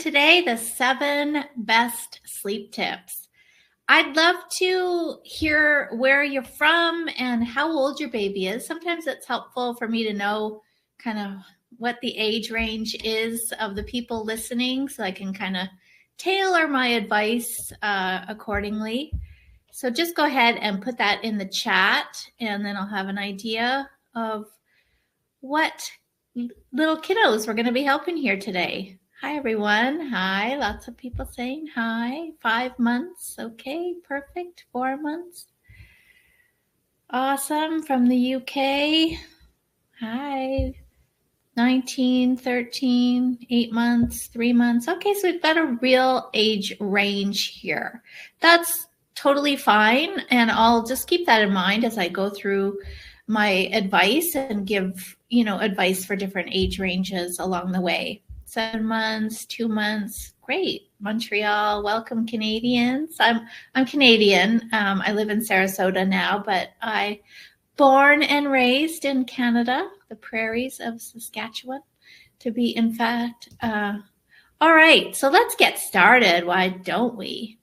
today, the 7 best sleep tips. I'd love to hear where you're from and how old your baby is. Sometimes it's helpful for me to know kind of what the age range is of the people listening so I can kind of tailor my advice accordingly. So just go ahead and put that in the chat, and then I'll have an idea of what little kiddos we're going to be helping here today. Hi, everyone. Hi. Lots of people saying hi. 5 months. Okay, perfect. 4 months. Awesome. From the UK. Hi. 19, 13, 8 months, 3 months. Okay, so we've got a real age range here. That's totally fine. And I'll just keep that in mind as I go through my advice and give, advice for different age ranges along the way. 7 months, 2 months. Great. Montreal. Welcome, Canadians. I'm Canadian. I live in Sarasota now, but I born and raised in Canada, the prairies of Saskatchewan, to be in fact. All right, so let's get started. Why don't we?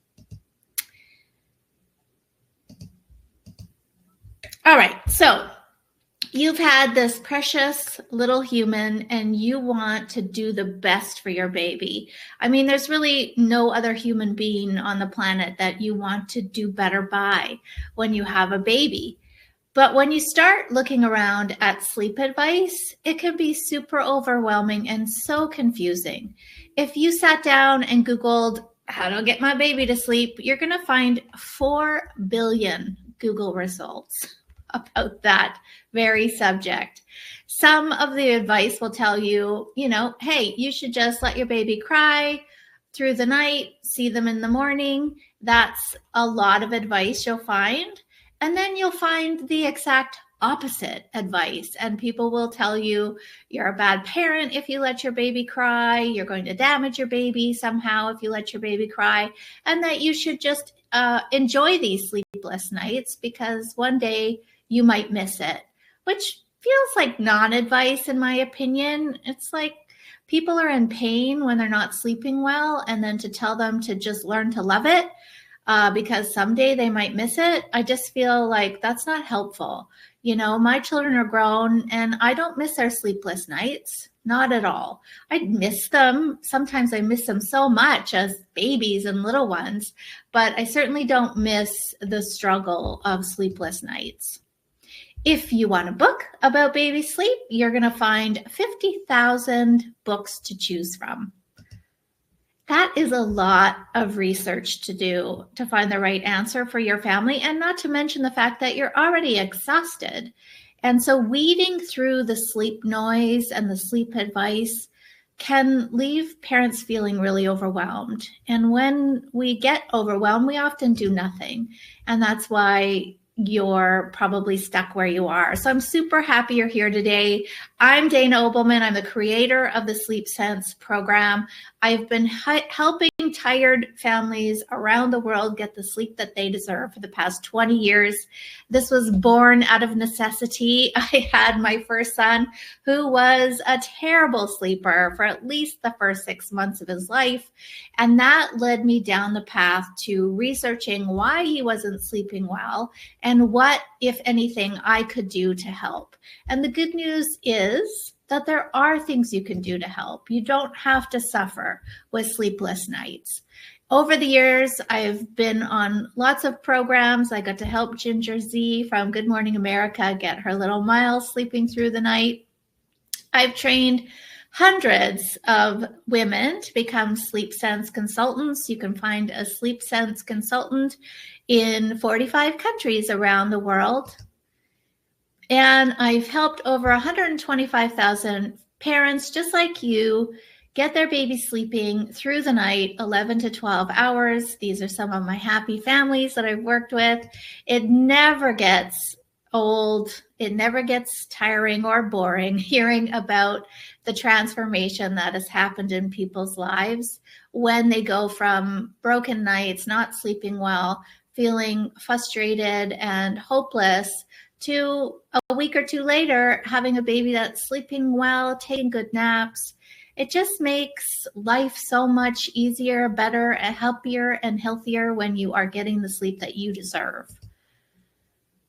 All right, so you've had this precious little human and you want to do the best for your baby. I mean, there's really no other human being on the planet that you want to do better by when you have a baby. But when you start looking around at sleep advice, it can be super overwhelming and so confusing. If you sat down and Googled how to get my baby to sleep, you're going to find 4 billion Google results about that very subject. Some of the advice will tell you, hey, you should just let your baby cry through the night, see them in the morning. That's a lot of advice you'll find. And then you'll find the exact opposite advice. And people will tell you you're a bad parent if you let your baby cry. You're going to damage your baby somehow if you let your baby cry. And that you should just enjoy these sleepless nights because one day you might miss it, which feels like non-advice in my opinion. It's like people are in pain when they're not sleeping well, and then to tell them to just learn to love it because someday they might miss it. I just feel like that's not helpful. My children are grown and I don't miss their sleepless nights. Not at all. I miss them. Sometimes I miss them so much as babies and little ones, but I certainly don't miss the struggle of sleepless nights. If you want a book about baby sleep, you're going to find 50,000 books to choose from. That is a lot of research to do to find the right answer for your family, and not to mention the fact that you're already exhausted. And so weeding through the sleep noise and the sleep advice can leave parents feeling really overwhelmed. And when we get overwhelmed, we often do nothing. And that's why you're probably stuck where you are. So I'm super happy you're here today. I'm Dana Obleman. I'm the creator of the Sleep Sense program. I've been helping tired families around the world get the sleep that they deserve for the past 20 years. This was born out of necessity. I had my first son who was a terrible sleeper for at least the first 6 months of his life. And that led me down the path to researching why he wasn't sleeping well and what, if anything, I could do to help. And the good news is that there are things you can do to help. You don't have to suffer with sleepless nights. Over the years, I've been on lots of programs. I got to help Ginger Z from Good Morning America get her little miles sleeping through the night. I've trained hundreds of women to become Sleep Sense consultants. You can find a Sleep Sense consultant in 45 countries around the world. And I've helped over 125,000 parents just like you get their baby sleeping through the night, 11 to 12 hours. These are some of my happy families that I've worked with. It never gets old. It never gets tiring or boring hearing about the transformation that has happened in people's lives when they go from broken nights, not sleeping well, feeling frustrated and hopeless, to a week or two later having a baby that's sleeping well, taking good naps. It just makes life so much easier, better, and happier and healthier when you are getting the sleep that you deserve.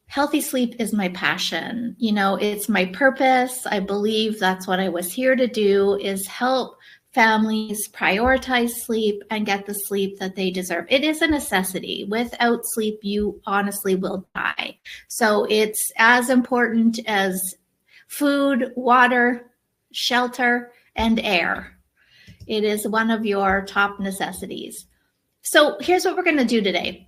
Healthy sleep is my passion. It's my purpose. I believe that's what I was here to do, is help families prioritize sleep and get the sleep that they deserve. It is a necessity. Without sleep, you honestly will die. So it's as important as food, water, shelter, and air. It is one of your top necessities. So here's what we're going to do today.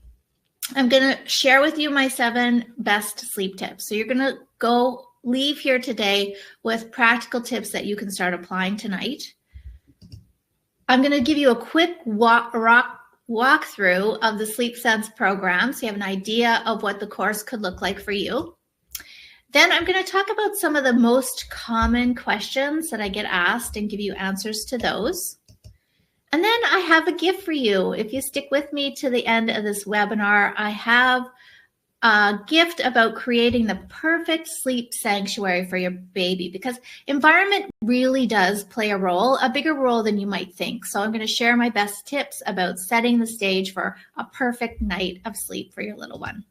I'm going to share with you my 7 best sleep tips. So you're going to leave here today with practical tips that you can start applying tonight. I'm going to give you a quick walkthrough of the Sleep Sense program so you have an idea of what the course could look like for you. Then I'm going to talk about some of the most common questions that I get asked and give you answers to those. And then I have a gift for you. If you stick with me to the end of this webinar, I have a gift about creating the perfect sleep sanctuary for your baby, because environment really does play a bigger role than you might think. So I'm going to share my best tips about setting the stage for a perfect night of sleep for your little one.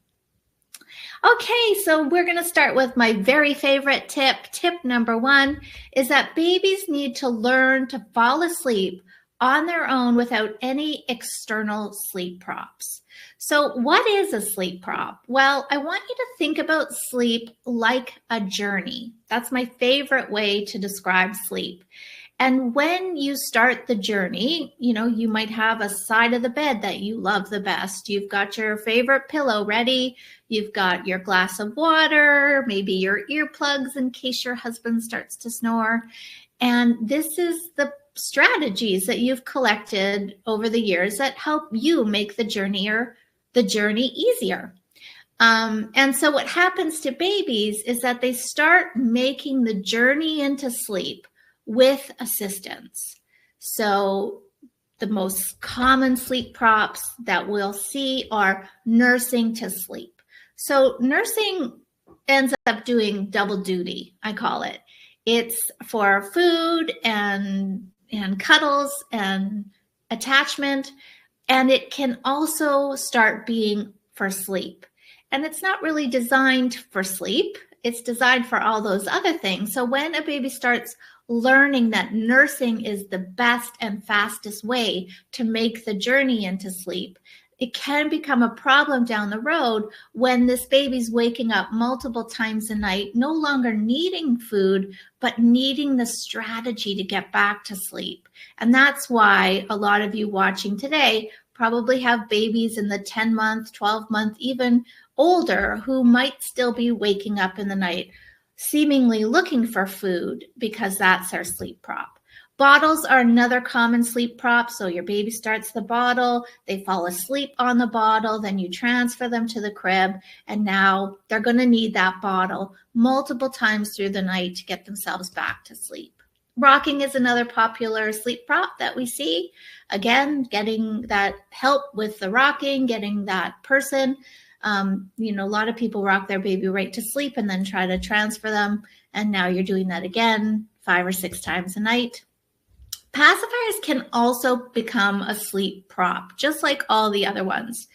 Okay, so we're going to start with my very favorite tip. Tip number 1 is that babies need to learn to fall asleep on their own without any external sleep props. So what is a sleep prop? Well, I want you to think about sleep like a journey. That's my favorite way to describe sleep. And when you start the journey, you might have a side of the bed that you love the best. You've got your favorite pillow ready. You've got your glass of water, maybe your earplugs in case your husband starts to snore. And this is the strategies that you've collected over the years that help you make the journey easier. And so what happens to babies is that they start making the journey into sleep with assistance. So the most common sleep props that we'll see are nursing to sleep. So nursing ends up doing double duty, I call it. It's for food and cuddles and attachment, and it can also start being for sleep. And it's not really designed for sleep. It's designed for all those other things. So when a baby starts learning that nursing is the best and fastest way to make the journey into sleep, it can become a problem down the road when this baby's waking up multiple times a night, no longer needing food, but needing the strategy to get back to sleep. And that's why a lot of you watching today probably have babies in the 10-month, 12-month, even older who might still be waking up in the night, seemingly looking for food because that's their sleep prop. Bottles are another common sleep prop. So your baby starts the bottle, they fall asleep on the bottle, then you transfer them to the crib, and now they're going to need that bottle multiple times through the night to get themselves back to sleep. Rocking is another popular sleep prop that we see. Again, getting that help with the rocking, getting that person. A lot of people rock their baby right to sleep and then try to transfer them. And now you're doing that again 5 or 6 times a night. Pacifiers can also become a sleep prop, just like all the other ones.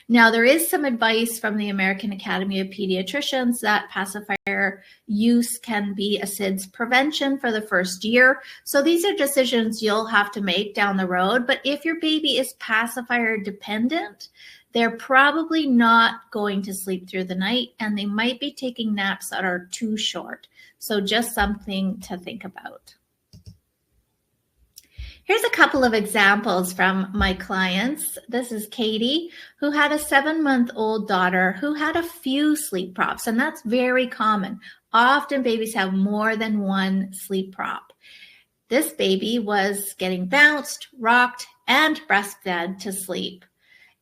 Now, there is some advice from the American Academy of Pediatricians that pacifier use can be a SIDS prevention for the first year. So these are decisions you'll have to make down the road. But if your baby is pacifier dependent, they're probably not going to sleep through the night, and they might be taking naps that are too short. So just something to think about. Here's a couple of examples from my clients. This is Katie, who had a 7-month-old daughter who had a few sleep props, and that's very common. Often babies have more than one sleep prop. This baby was getting bounced, rocked, and breastfed to sleep.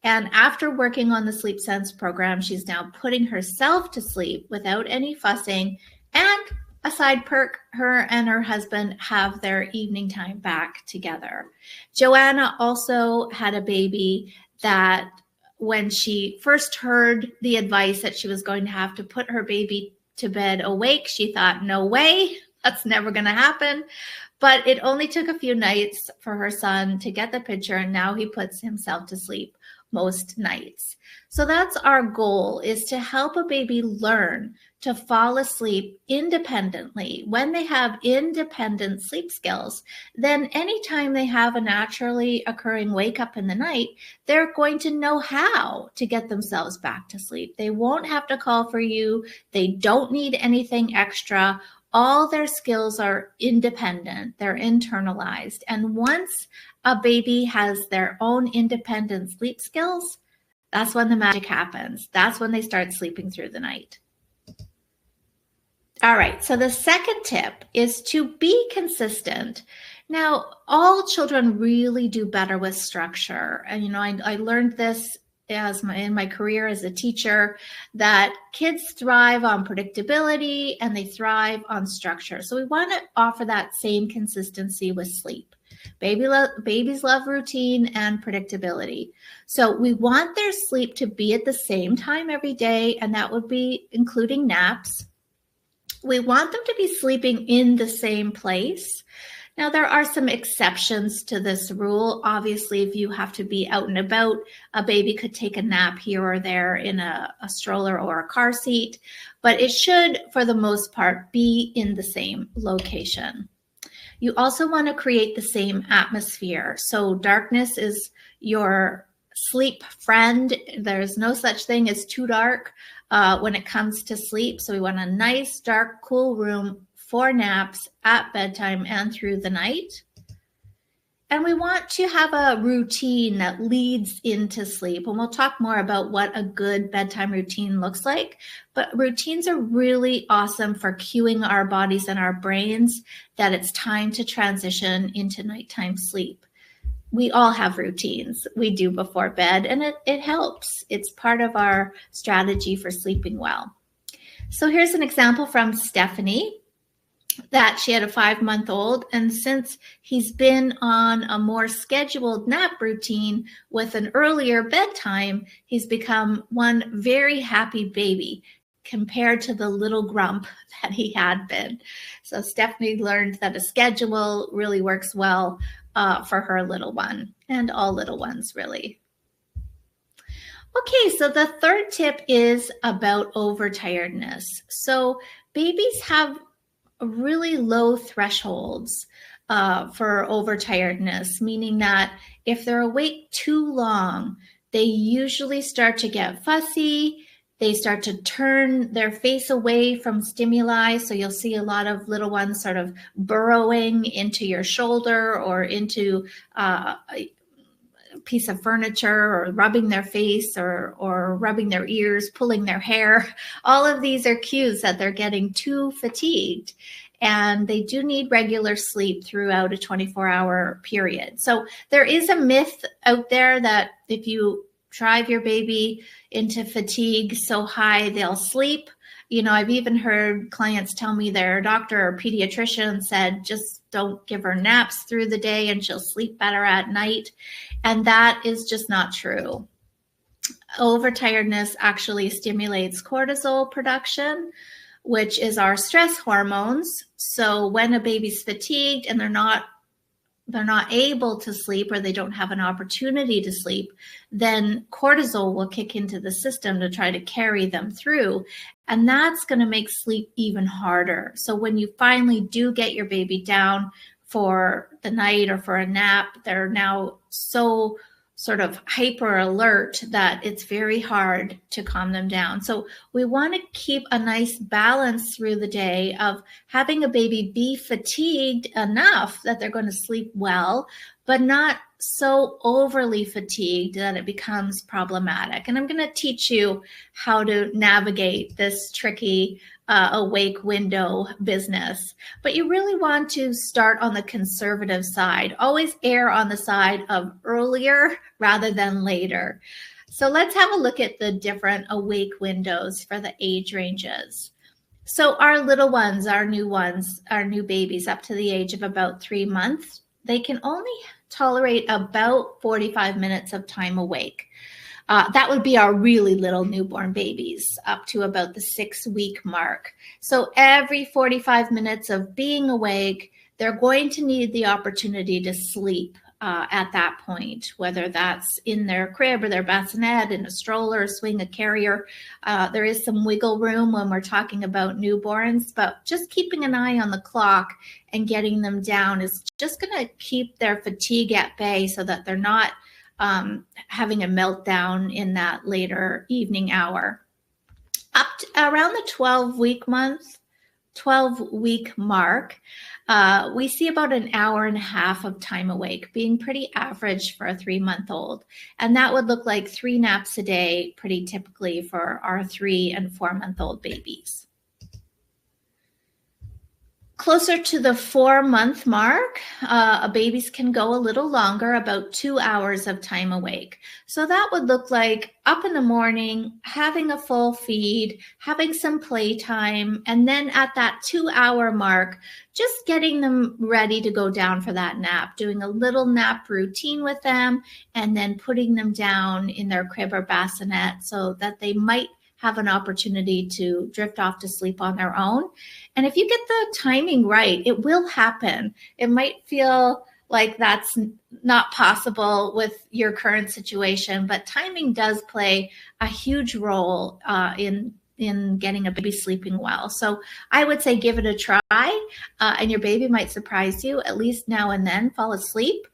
And after working on the Sleep Sense program, she's now putting herself to sleep without any fussing. And a side perk, her and her husband have their evening time back together. Joanna also had a baby that when she first heard the advice that she was going to have to put her baby to bed awake, she thought, no way, That's never going to happen. But it only took a few nights for her son to get the picture, and now he puts himself to sleep most nights. So that's our goal, is to help a baby learn to fall asleep independently. When they have independent sleep skills, then anytime they have a naturally occurring wake up in the night, they're going to know how to get themselves back to sleep. They won't have to call for you. They don't need anything extra. All their skills are independent, they're internalized. And once a baby has their own independent sleep skills, that's when the magic happens. That's when they start sleeping through the night. All right, so the second tip is to be consistent. Now, all children really do better with structure. And, I learned this in my career as a teacher, that kids thrive on predictability and they thrive on structure. So we want to offer that same consistency with sleep. Babies love routine and predictability. So we want their sleep to be at the same time every day, and that would be including naps. We want them to be sleeping in the same place. Now, there are some exceptions to this rule. Obviously, if you have to be out and about, a baby could take a nap here or there in a stroller or a car seat, but it should, for the most part, be in the same location. You also want to create the same atmosphere. So darkness is your sleep friend. There's no such thing as too dark when it comes to sleep. So we want a nice, dark, cool room for naps at bedtime and through the night. And we want to have a routine that leads into sleep. And we'll talk more about what a good bedtime routine looks like. But routines are really awesome for cueing our bodies and our brains that it's time to transition into nighttime sleep. We all have routines we do before bed, and it helps. It's part of our strategy for sleeping well. So here's an example from Stephanie, that she had a 5-month-old, and since he's been on a more scheduled nap routine with an earlier bedtime, he's become one very happy baby compared to the little grump that he had been. So Stephanie learned that a schedule really works well for her little one, and all little ones really. Okay, so the third tip is about overtiredness. So babies have really low thresholds for overtiredness, meaning that if they're awake too long, they usually start to get fussy. They start to turn their face away from stimuli. So you'll see a lot of little ones sort of burrowing into your shoulder or into a piece of furniture, or rubbing their face or rubbing their ears, pulling their hair. All of these are cues that they're getting too fatigued, and they do need regular sleep throughout a 24-hour period. So there is a myth out there that if you drive your baby into fatigue so high, they'll sleep. I've even heard clients tell me their doctor or pediatrician said, just don't give her naps through the day and she'll sleep better at night. And that is just not true. Overtiredness actually stimulates cortisol production, which is our stress hormones. So when a baby's fatigued and they're not able to sleep, or they don't have an opportunity to sleep, then cortisol will kick into the system to try to carry them through. And that's going to make sleep even harder. So when you finally do get your baby down for the night or for a nap, they're now so sort of hyper alert that it's very hard to calm them down. So we want to keep a nice balance through the day of having a baby be fatigued enough that they're going to sleep well, but not so overly fatigued that it becomes problematic. And I'm going to teach you how to navigate this tricky awake window business. But you really want to start on the conservative side. Always err on the side of earlier rather than later. So let's have a look at the different awake windows for the age ranges. So our little ones, our new babies up to the age of about 3 months, they can only tolerate about 45 minutes of time awake. That would be our really little newborn babies up to about the 6-week mark. So every 45 minutes of being awake, they're going to need the opportunity to sleep at that point, whether that's in their crib or their bassinet, in a stroller, swing, a carrier. There is some wiggle room when we're talking about newborns, but just keeping an eye on the clock and getting them down is just going to keep their fatigue at bay so that they're not having a meltdown in that later evening hour. Up to around the 12-week mark, we see about an hour and a half of time awake, being pretty average for a 3-month-old. And that would look like 3 naps a day, pretty typically for our 3- and 4-month-old babies. Closer to the 4-month mark, babies can go a little longer, about 2 hours of time awake. So that would look like up in the morning, having a full feed, having some playtime, and then at that 2-hour mark, just getting them ready to go down for that nap, doing a little nap routine with them, and then putting them down in their crib or bassinet so that they might have an opportunity to drift off to sleep on their own. And if you get the timing right, it will happen. It might feel like that's not possible with your current situation, but timing does play a huge role in getting a baby sleeping well. So I would say give it a try, and your baby might surprise you, at least now and then, fall asleep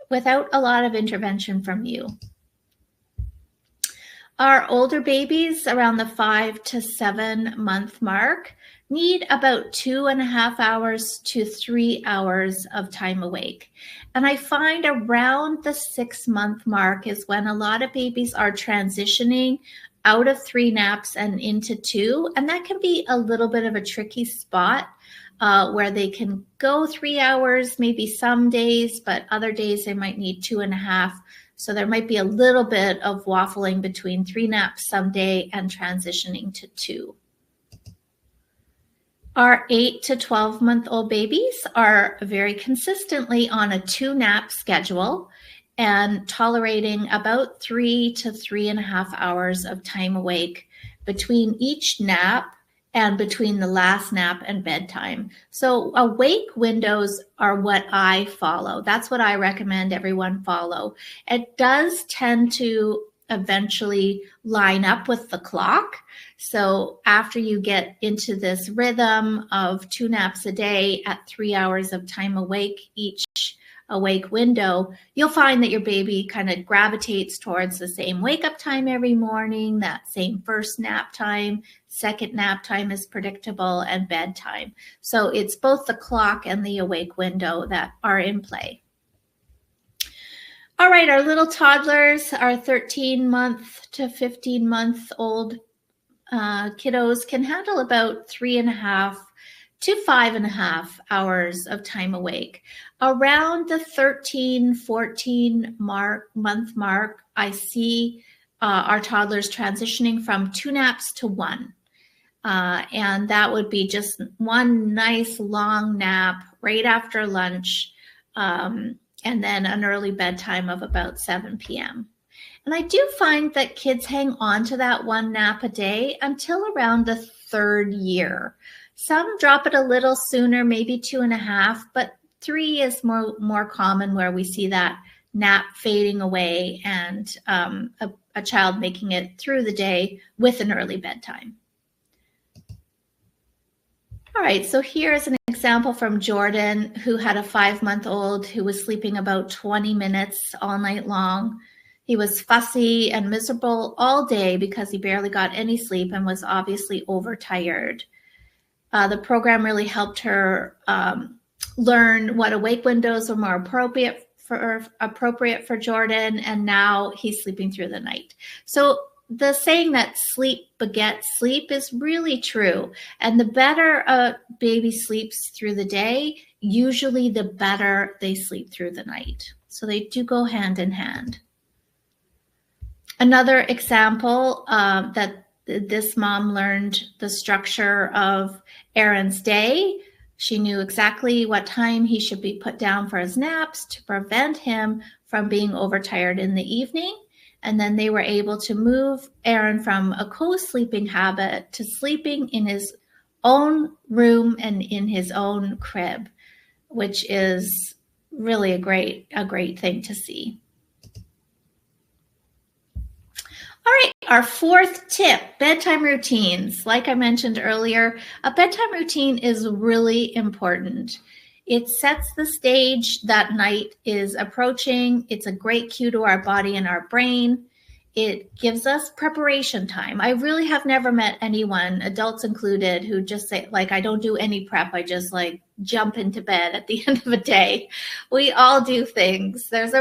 without a lot of intervention from you. Our older babies around the 5 to 7 month mark need about 2.5 hours to 3 hours of time awake. And I find around the 6-month mark is when a lot of babies are transitioning out of 3 naps and into 2. And that can be a little bit of a tricky spot where they can go 3 hours, maybe some days, but other days they might need 2.5. So there might be a little bit of waffling between 3 naps someday and transitioning to 2. Our 8 to 12-month-old babies are very consistently on a 2-nap schedule and tolerating about 3 to 3.5 hours of time awake between each nap and between the last nap and bedtime. So awake windows are what I follow. That's what I recommend everyone follow. It does tend to eventually line up with the clock. So after you get into this rhythm of 2 naps a day at 3 hours of time awake each awake window, you'll find that your baby kind of gravitates towards the same wake up time every morning, that same first nap time, second nap time is predictable, and bedtime. So it's both the clock and the awake window that are in play. All right, our little toddlers, our 13-month to 15-month-old kiddos can handle about 3.5 to 5.5 hours of time awake. Around the 13, 14 month mark, I see our toddlers transitioning from 2 naps to 1. And that would be just one nice long nap right after lunch, and then an early bedtime of about 7 p.m. And I do find that kids hang on to that 1 nap a day until around the 3rd year. Some drop it a little sooner, maybe 2.5, but 3 is more common, where we see that nap fading away and a child making it through the day with an early bedtime. All right, so here's an example from Jordan, who had a 5-month-old who was sleeping about 20 minutes all night long. He was fussy and miserable all day because he barely got any sleep and was obviously overtired. The program really helped her learn what awake windows were more appropriate for Jordan, and now he's sleeping through the night. So the saying that sleep begets sleep is really true. And the better a baby sleeps through the day, usually the better they sleep through the night. So they do go hand in hand. Another example that this mom learned the structure of Aaron's day. She knew exactly what time he should be put down for his naps to prevent him from being overtired in the evening. And then they were able to move Aaron from a co-sleeping habit to sleeping in his own room and in his own crib, which is really a great thing to see. All right, our fourth tip, bedtime routines. Like I mentioned earlier, a bedtime routine is really important. It sets the stage that night is approaching. It's a great cue to our body and our brain. It gives us preparation time. I really have never met anyone, adults included, who just say, like, I don't do any prep. I just like jump into bed at the end of a day. We all do things. There's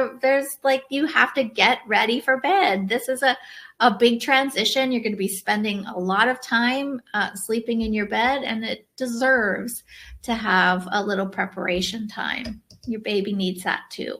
like, you have to get ready for bed. This is a big transition. You're going to be spending a lot of time sleeping in your bed, and it deserves to have a little preparation time. Your baby needs that too.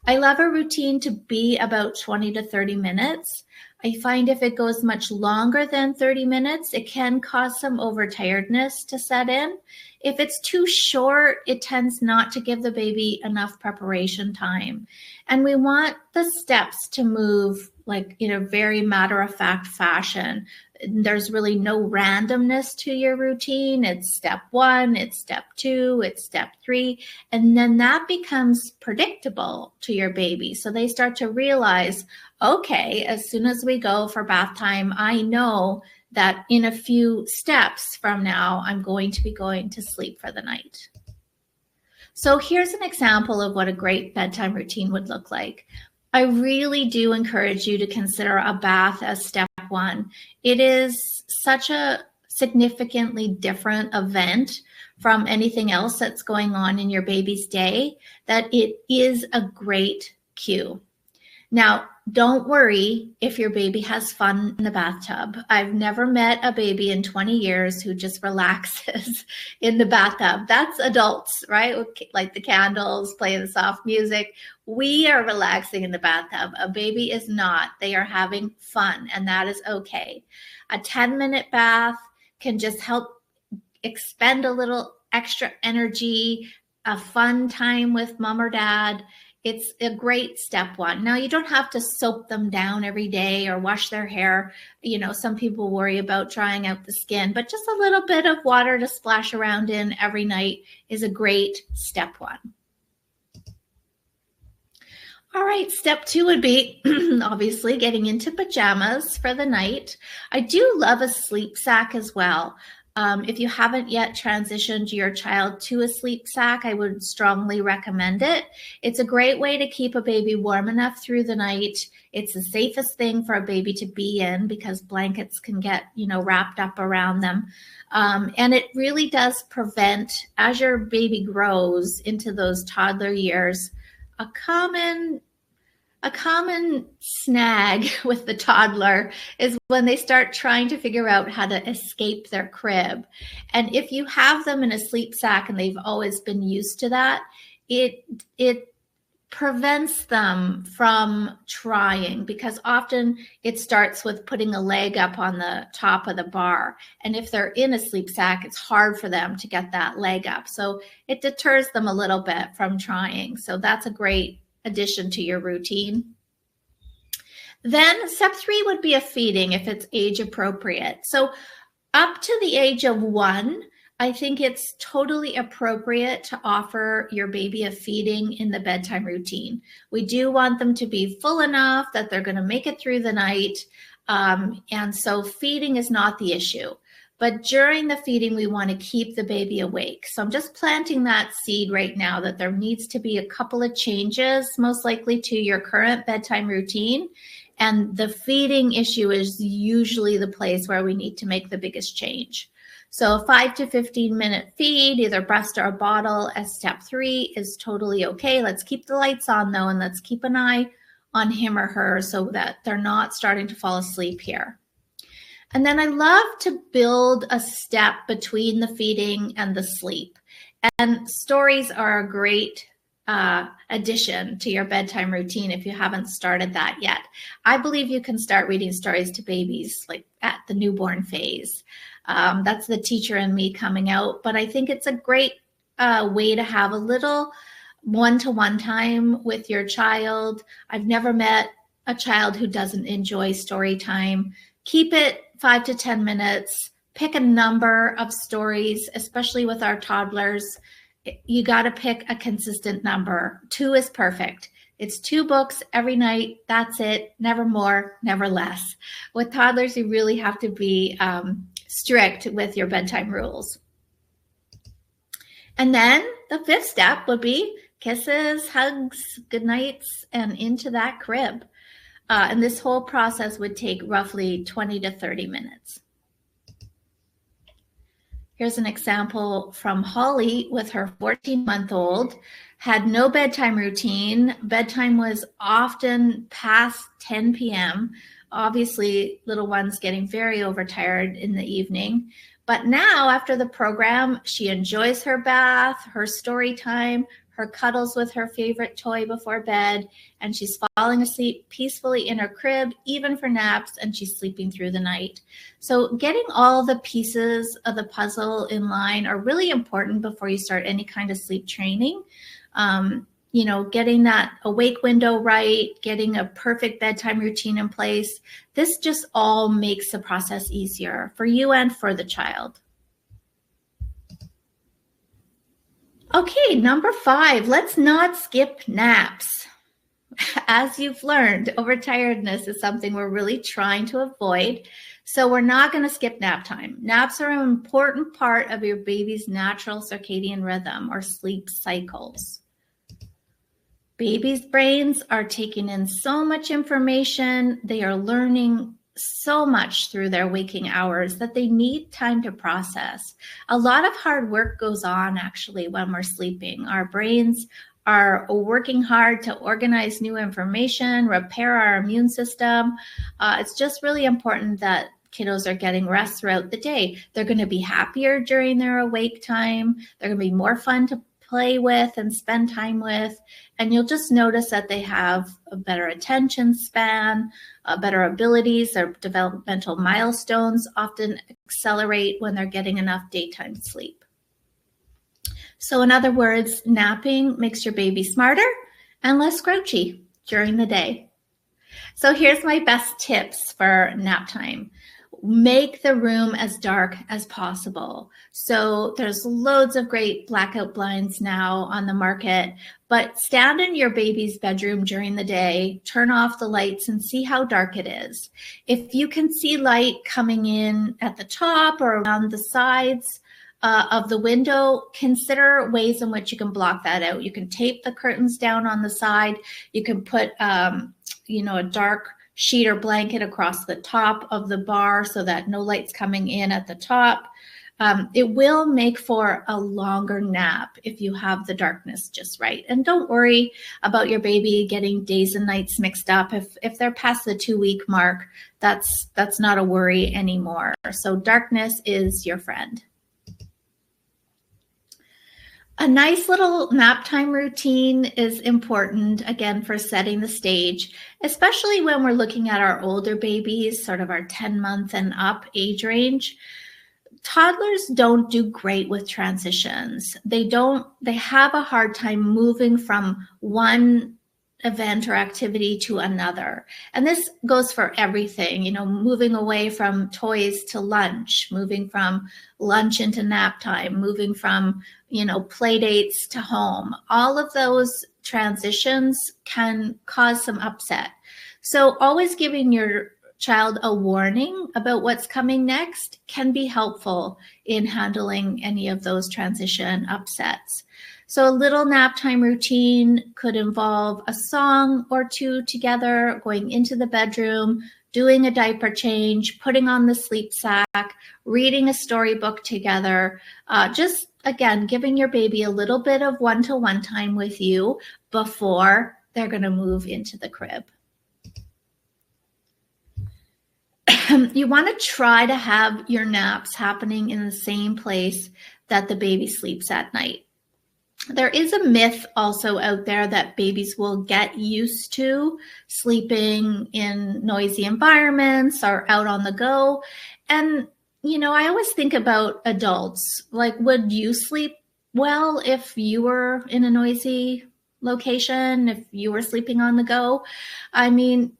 I love a routine to be about 20 to 30 minutes. I find if it goes much longer than 30 minutes, it can cause some overtiredness to set in. If it's too short, it tends not to give the baby enough preparation time. And we want the steps to move like in a very matter-of-fact fashion. There's really no randomness to your routine. It's step 1, it's step 2, it's step 3, and then that becomes predictable to your baby. So they start to realize, okay, as soon as we go for bath time, I know that in a few steps from now, I'm going to be going to sleep for the night. So here's an example of what a great bedtime routine would look like. I really do encourage you to consider a bath as step 1. It is such a significantly different event from anything else that's going on in your baby's day that it is a great cue. Now, don't worry if your baby has fun in the bathtub. I've never met a baby in 20 years who just relaxes in the bathtub. That's adults, right? Like the candles, playing the soft music. We are relaxing in the bathtub. A baby is not. They are having fun, and that is okay. A 10-minute bath can just help expend a little extra energy, a fun time with mom or dad. It's a great step 1. Now, you don't have to soap them down every day or wash their hair. You know, some people worry about drying out the skin, but just a little bit of water to splash around in every night is a great step 1. All right, step 2 would be obviously getting into pajamas for the night. I do love a sleep sack as well. If you haven't yet transitioned your child to a sleep sack, I would strongly recommend it. It's a great way to keep a baby warm enough through the night. It's the safest thing for a baby to be in because blankets can get, wrapped up around them. And it really does prevent, as your baby grows into those toddler years, a common snag with the toddler is when they start trying to figure out how to escape their crib. And if you have them in a sleep sack and they've always been used to that, it prevents them from trying, because often it starts with putting a leg up on the top of the bar. And if they're in a sleep sack, it's hard for them to get that leg up. So it deters them a little bit from trying. So that's a great addition to your routine. Then step 3 would be a feeding if it's age appropriate. So up to the age of 1, I think it's totally appropriate to offer your baby a feeding in the bedtime routine. We do want them to be full enough that they're going to make it through the night. And so feeding is not the issue. But during the feeding, we want to keep the baby awake. So I'm just planting that seed right now that there needs to be a couple of changes, most likely to your current bedtime routine. And the feeding issue is usually the place where we need to make the biggest change. So a 5 to 15 minute feed, either breast or a bottle as step 3 is totally okay. Let's keep the lights on though, and let's keep an eye on him or her so that they're not starting to fall asleep here. And then I love to build a step between the feeding and the sleep. And stories are a great addition to your bedtime routine if you haven't started that yet. I believe you can start reading stories to babies like at the newborn phase. That's the teacher in me coming out. But I think it's a great way to have a little one-to-one time with your child. I've never met a child who doesn't enjoy story time, keep it 5 to 10 minutes. Pick a number of stories, especially with our toddlers. You got to pick a consistent number. 2 is perfect. It's 2 books every night. That's it. Never more, never less. With toddlers, you really have to be strict with your bedtime rules. And then the 5th step would be kisses, hugs, good nights, and into that crib. And this whole process would take roughly 20 to 30 minutes. Here's an example from Holly with her 14-month-old, had no bedtime routine. Bedtime was often past 10 p.m. Obviously, little one's getting very overtired in the evening. But now, after the program, she enjoys her bath, her story time, her cuddles with her favorite toy before bed, and she's falling asleep peacefully in her crib, even for naps, and she's sleeping through the night. So getting all the pieces of the puzzle in line are really important before you start any kind of sleep training. Getting that awake window right, getting a perfect bedtime routine in place. This just all makes the process easier for you and for the child. Okay, number 5, let's not skip naps. As you've learned, overtiredness is something we're really trying to avoid. So we're not going to skip nap time. Naps are an important part of your baby's natural circadian rhythm or sleep cycles. Babies' brains are taking in so much information. They are learning so much through their waking hours that they need time to process. A lot of hard work goes on actually when we're sleeping. Our brains are working hard to organize new information, repair our immune system. It's just really important that kiddos are getting rest throughout the day. They're going to be happier during their awake time. They're going to be more fun to play with and spend time with. And you'll just notice that they have a better attention span, better abilities. Their developmental milestones often accelerate when they're getting enough daytime sleep. So in other words, napping makes your baby smarter and less grouchy during the day. So here's my best tips for nap time. Make the room as dark as possible. So there's loads of great blackout blinds now on the market, but stand in your baby's bedroom during the day, turn off the lights and see how dark it is. If you can see light coming in at the top or around the sides of the window, consider ways in which you can block that out. You can tape the curtains down on the side. You can put, a dark sheet or blanket across the top of the bar so that no light's coming in at the top. It will make for a longer nap if you have the darkness just right. And don't worry about your baby getting days and nights mixed up. If they're past the 2-week mark, that's not a worry anymore. So darkness is your friend. A nice little nap time routine is important, again, for setting the stage, especially when we're looking at our older babies, sort of our 10-month and up age range. Toddlers don't do great with transitions. They have a hard time moving from one event or activity to another. And this goes for everything, moving away from toys to lunch, moving from lunch into nap time, moving from, play dates to home. All of those transitions can cause some upset. So always giving your child a warning about what's coming next can be helpful in handling any of those transition upsets. So a little nap time routine could involve a song or two together, going into the bedroom, doing a diaper change, putting on the sleep sack, reading a storybook together. Just, again, giving your baby a little bit of one-to-one time with you before they're going to move into the crib. You want to try to have your naps happening in the same place that the baby sleeps at night. There is a myth also out there that babies will get used to sleeping in noisy environments or out on the go. And, I always think about adults. Like, would you sleep well if you were in a noisy location, if you were sleeping on the go? I mean,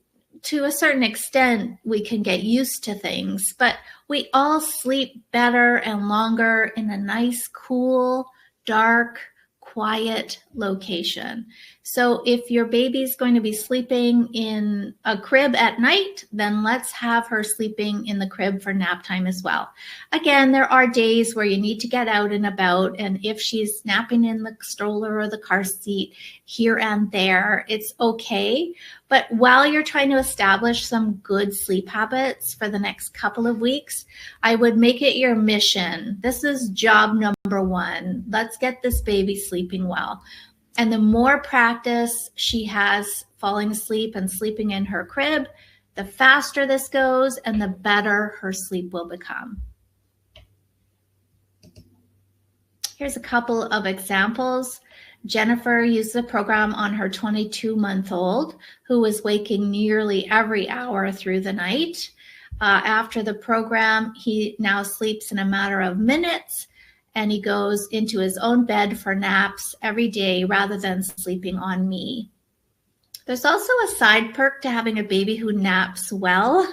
to a certain extent, we can get used to things, but we all sleep better and longer in a nice, cool, dark, quiet location. So if your baby's going to be sleeping in a crib at night, then let's have her sleeping in the crib for nap time as well. Again, there are days where you need to get out and about, and if she's napping in the stroller or the car seat here and there, it's okay. But while you're trying to establish some good sleep habits for the next couple of weeks, I would make it your mission. This is job number one. Let's get this baby sleeping well. And the more practice she has falling asleep and sleeping in her crib, the faster this goes and the better her sleep will become. Here's a couple of examples. Jennifer used the program on her 22-month-old who was waking nearly every hour through the night. After the program, he now sleeps in a matter of minutes, and he goes into his own bed for naps every day rather than sleeping on me. There's also a side perk to having a baby who naps well.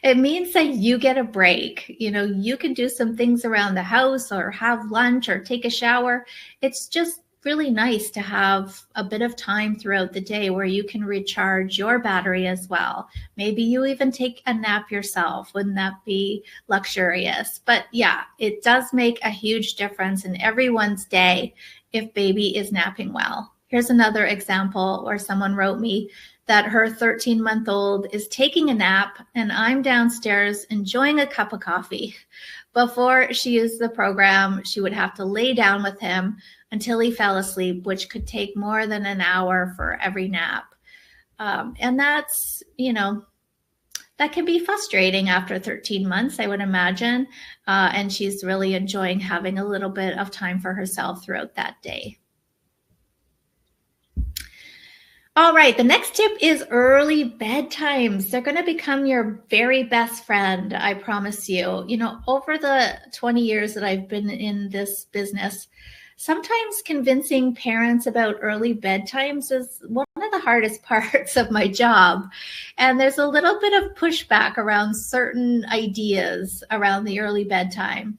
It means that you get a break. You can do some things around the house or have lunch or take a shower. It's just really nice to have a bit of time throughout the day where you can recharge your battery as well. Maybe you even take a nap yourself. Wouldn't that be luxurious? But yeah, it does make a huge difference in everyone's day if baby is napping well. Here's another example where someone wrote me that her 13-month-old is taking a nap and I'm downstairs enjoying a cup of coffee. Before she used the program, she would have to lay down with him until he fell asleep, which could take more than an hour for every nap. And that's, that can be frustrating after 13 months, I would imagine. And she's really enjoying having a little bit of time for herself throughout that day. All right, the next tip is early bedtimes. They're going to become your very best friend, I promise you. Over the 20 years that I've been in this business, sometimes convincing parents about early bedtimes is one of the hardest parts of my job. And there's a little bit of pushback around certain ideas around the early bedtime.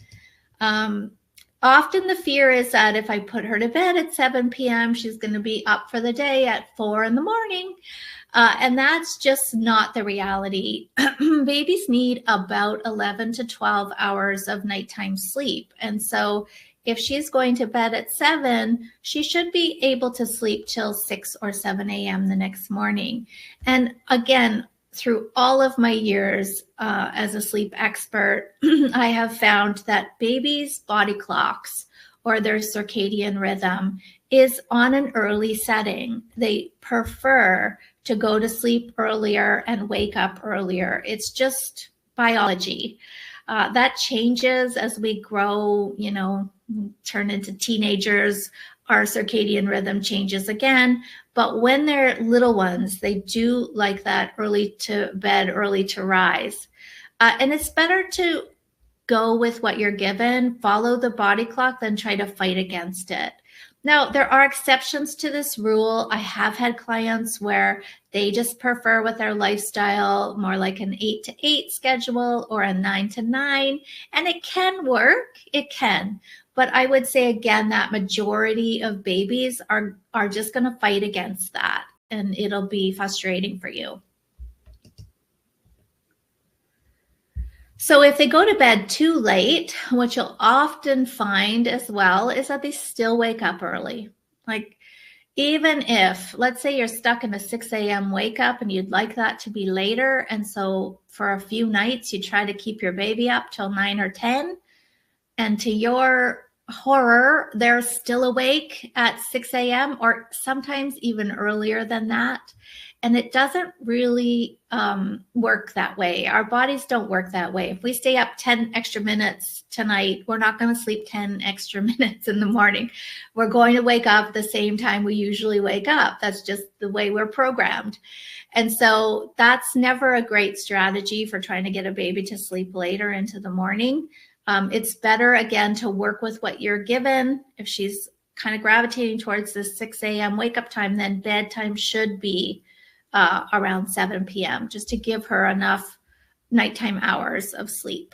Often the fear is that if I put her to bed at 7 p.m., she's going to be up for the day at 4 in the morning. And that's just not the reality. Babies need about 11 to 12 hours of nighttime sleep. And so if she's going to bed at 7, she should be able to sleep till 6 or 7 a.m. the next morning. And again, through all of my years as a sleep expert, I have found that babies' body clocks or their circadian rhythm is on an early setting. They prefer to go to sleep earlier and wake up earlier. It's just biology. That changes as we grow, turn into teenagers. Our circadian rhythm changes again. But when they're little ones, they do like that early to bed, early to rise. And it's better to go with what you're given, follow the body clock, than try to fight against it. Now, there are exceptions to this rule. I have had clients where they just prefer with their lifestyle more like an 8 to 8 schedule or a 9 to 9, and it can work. It can. But I would say, again, that majority of babies are just going to fight against that, and it'll be frustrating for you. So if they go to bed too late, what you'll often find as well is that they still wake up early. Like, even if, let's say you're stuck in a 6 a.m. wake up and you'd like that to be later, and so for a few nights you try to keep your baby up till 9 or 10, and to your horror, they're still awake at 6 a.m. or sometimes even earlier than that. And it doesn't really work that way. Our bodies don't work that way. If we stay up 10 extra minutes tonight, we're not going to sleep 10 extra minutes in the morning. We're going to wake up the same time we usually wake up. That's just the way we're programmed. And so that's never a great strategy for trying to get a baby to sleep later into the morning. It's better, again, to work with what you're given. If she's kind of gravitating towards the 6 a.m. wake up time, then bedtime should be around 7 p.m. just to give her enough nighttime hours of sleep.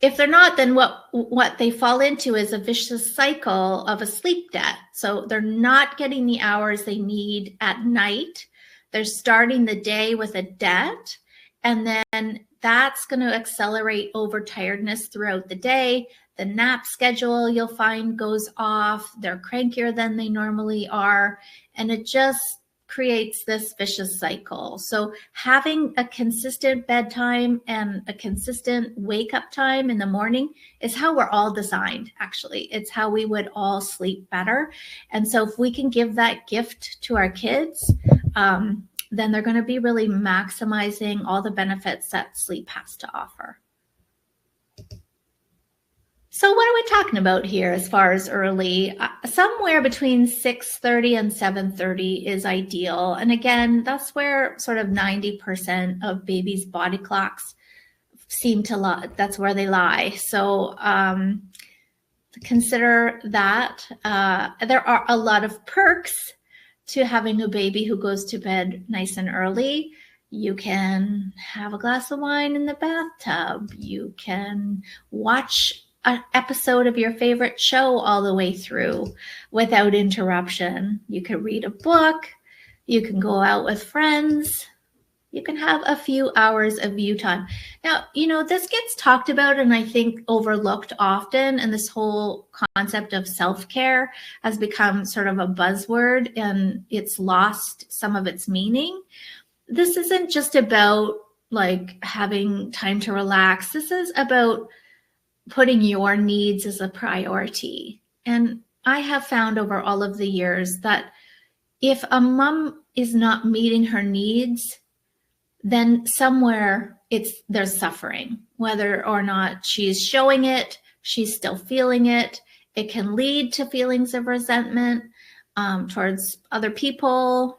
If they're not, then what they fall into is a vicious cycle of a sleep debt. So they're not getting the hours they need at night. They're starting the day with a debt, and then that's going to accelerate overtiredness throughout the day. The nap schedule, you'll find, goes off. They're crankier than they normally are, and it just creates this vicious cycle. So having a consistent bedtime and a consistent wake up time in the morning is how we're all designed, actually. It's how we would all sleep better. And so if we can give that gift to our kids, then they're going to be really maximizing all the benefits that sleep has to offer. So what are we talking about here as far as early? Somewhere between 6:30 and 7:30 is ideal. And again, that's where sort of 90% of babies' body clocks seem to lie. That's where they lie. So consider that. There are a lot of perks to having a baby who goes to bed nice and early. You can have a glass of wine in the bathtub. You can watch an episode of your favorite show all the way through without interruption. You can read a book. You can go out with friends. You can have a few hours of you time. Now, this gets talked about and I think overlooked often. And this whole concept of self-care has become sort of a buzzword and it's lost some of its meaning. This isn't just about like having time to relax. This is about putting your needs as a priority. And I have found over all of the years that if a mom is not meeting her needs, then somewhere there's suffering, whether or not she's showing it, she's still feeling it. It can lead to feelings of resentment towards other people,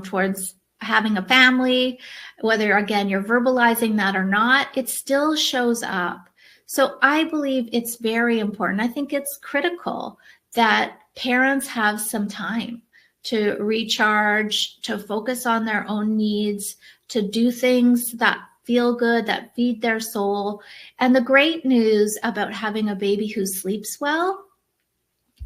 towards having a family, whether again, you're verbalizing that or not, it still shows up. So I believe it's very important. I think it's critical that parents have some time to recharge, to focus on their own needs, to do things that feel good, that feed their soul. And the great news about having a baby who sleeps well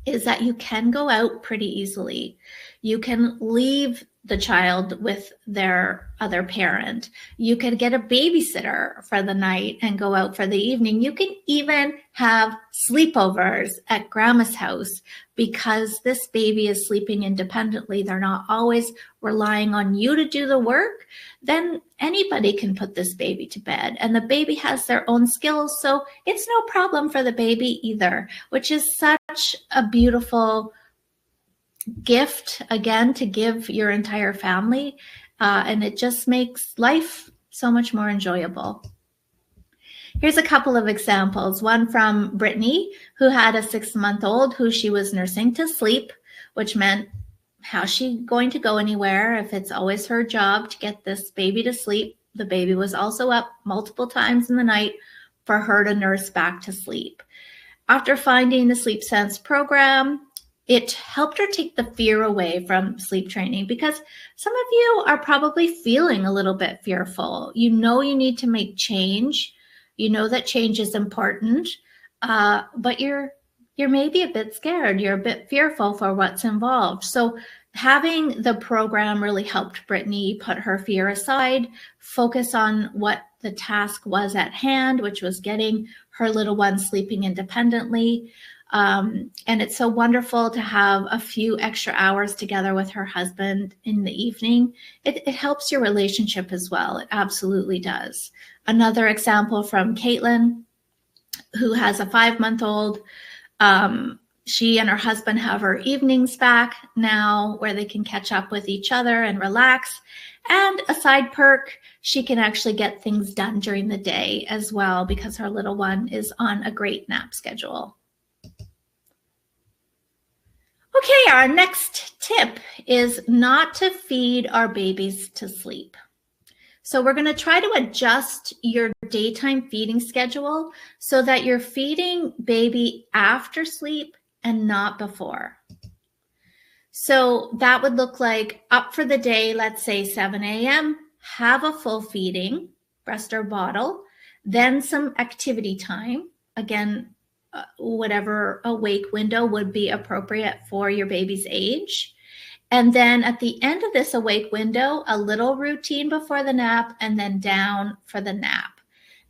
is that you can go out pretty easily. You can leave the child with their other parent. You can get a babysitter for the night and go out for the evening. You can even have sleepovers at grandma's house because this baby is sleeping independently. They're not always relying on you to do the work. Then anybody can put this baby to bed and the baby has their own skills. So it's no problem for the baby either, which is such a beautiful gift, again, to give your entire family. And it just makes life so much more enjoyable. Here's a couple of examples. One from Brittany, who had a 6-month-old who she was nursing to sleep, which meant how's she going to go anywhere if it's always her job to get this baby to sleep? The baby was also up multiple times in the night for her to nurse back to sleep. After finding the Sleep Sense program, it helped her take the fear away from sleep training because some of you are probably feeling a little bit fearful. You know you need to make change. You know that change is important, but you're maybe a bit scared. You're a bit fearful for what's involved. So having the program really helped Brittany put her fear aside, focus on what the task was at hand, which was getting her little one sleeping independently. And it's so wonderful to have a few extra hours together with her husband in the evening. It helps your relationship as well. It absolutely does. Another example from Caitlin, who has a 5-month-old. She and her husband have her evenings back now where they can catch up with each other and relax. And a side perk, she can actually get things done during the day as well because her little one is on a great nap schedule. Okay, our next tip is not to feed our babies to sleep. So we're going to try to adjust your daytime feeding schedule so that you're feeding baby after sleep and not before. So that would look like up for the day, let's say 7 a.m., have a full feeding, breast or bottle, then some activity time. Again, whatever awake window would be appropriate for your baby's age. And then at the end of this awake window, a little routine before the nap and then down for the nap.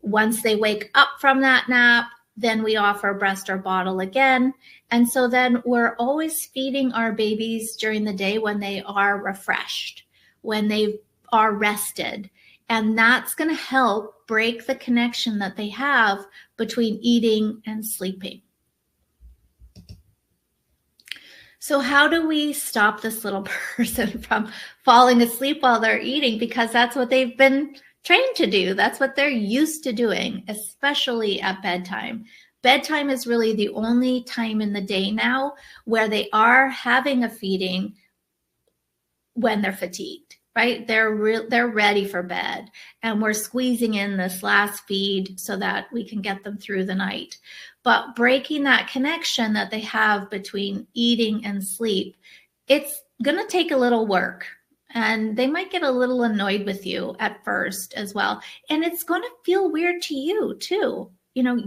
Once they wake up from that nap, then we offer breast or bottle again. And so then we're always feeding our babies during the day when they are refreshed, when they are rested. And that's going to help break the connection that they have between eating and sleeping. So how do we stop this little person from falling asleep while they're eating? Because that's what they've been trained to do. That's what they're used to doing, especially at bedtime. Bedtime is really the only time in the day now where they are having a feeding when they're fatigued, right? They're ready for bed, and we're squeezing in this last feed so that we can get them through the night. But breaking that connection that they have between eating and sleep, it's going to take a little work. And they might get a little annoyed with you at first as well. And it's going to feel weird to you too. You know,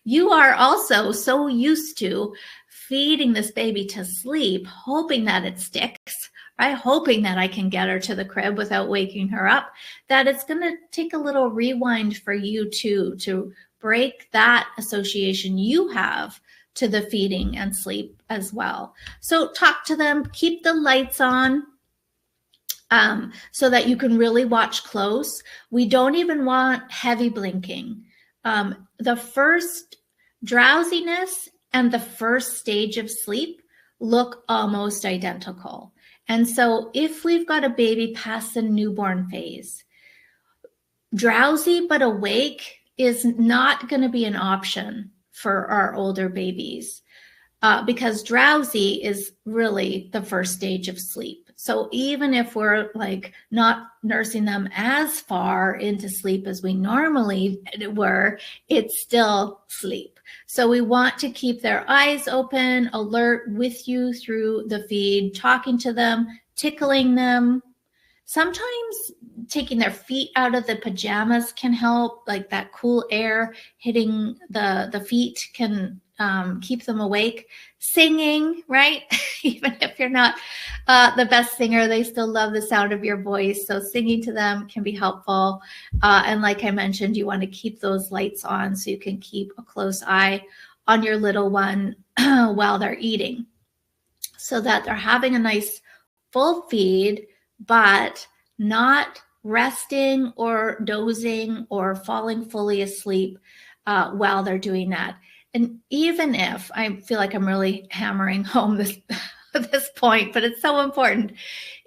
you are also so used to feeding this baby to sleep, hoping that it sticks, right? Hoping that I can get her to the crib without waking her up, that it's going to take a little rewind for you too, to break that association you have to the feeding and sleep as well. So talk to them, keep the lights on, so that you can really watch close. We don't even want heavy blinking. The first drowsiness and the first stage of sleep look almost identical. And so if we've got a baby past the newborn phase, drowsy but awake is not going to be an option for our older babies, because drowsy is really the first stage of sleep. So even if we're like not nursing them as far into sleep as we normally were, it's still sleep. So we want to keep their eyes open, alert with you through the feed, talking to them, tickling them. Sometimes taking their feet out of the pajamas can help, like that cool air hitting the feet can keep them awake. Singing, right? Even if you're not the best singer, they still love the sound of your voice. So singing to them can be helpful. And like I mentioned, you want to keep those lights on so you can keep a close eye on your little one while they're eating, so that they're having a nice full feed, but not resting or dozing or falling fully asleep while they're doing that. And even if, I feel like I'm really hammering home this point, but it's so important,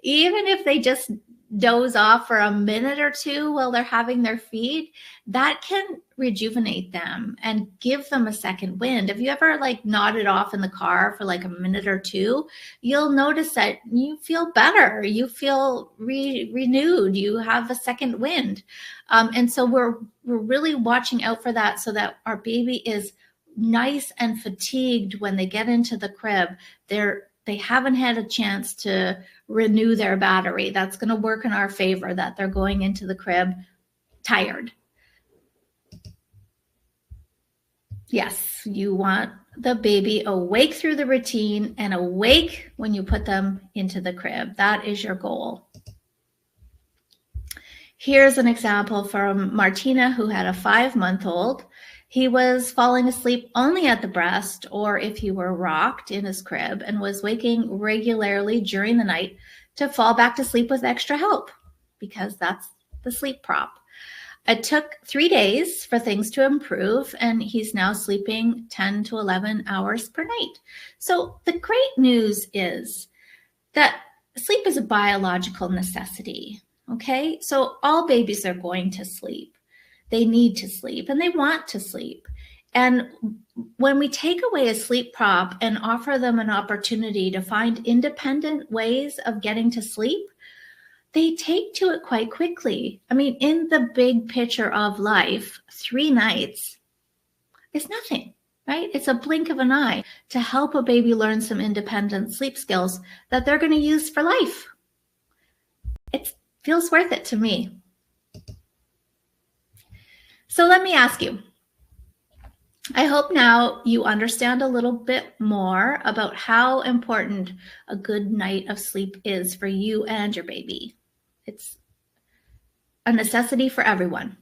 even if they just doze off for a minute or two while they're having their feed, that can rejuvenate them and give them a second wind. Have you ever like nodded off in the car for like a minute or two? You'll notice that you feel better. You feel renewed. You have a second wind. And so we're really watching out for that, so that our baby is nice and fatigued when they get into the crib. They haven't had a chance to renew their battery. That's going to work in our favor, that they're going into the crib tired. Yes, you want the baby awake through the routine and awake when you put them into the crib. That is your goal. Here's an example from Martina, who had a 5-month-old. He was falling asleep only at the breast, or if he were rocked in his crib, and was waking regularly during the night to fall back to sleep with extra help, because that's the sleep prop. It took 3 days for things to improve, and he's now sleeping 10 to 11 hours per night. So the great news is that sleep is a biological necessity, okay? So all babies are going to sleep. They need to sleep and they want to sleep. And when we take away a sleep prop and offer them an opportunity to find independent ways of getting to sleep, they take to it quite quickly. I mean, in the big picture of life, 3 nights is nothing, right? It's a blink of an eye to help a baby learn some independent sleep skills that they're going to use for life. It feels worth it to me. So let me ask you, I hope now you understand a little bit more about how important a good night of sleep is for you and your baby. It's a necessity for everyone.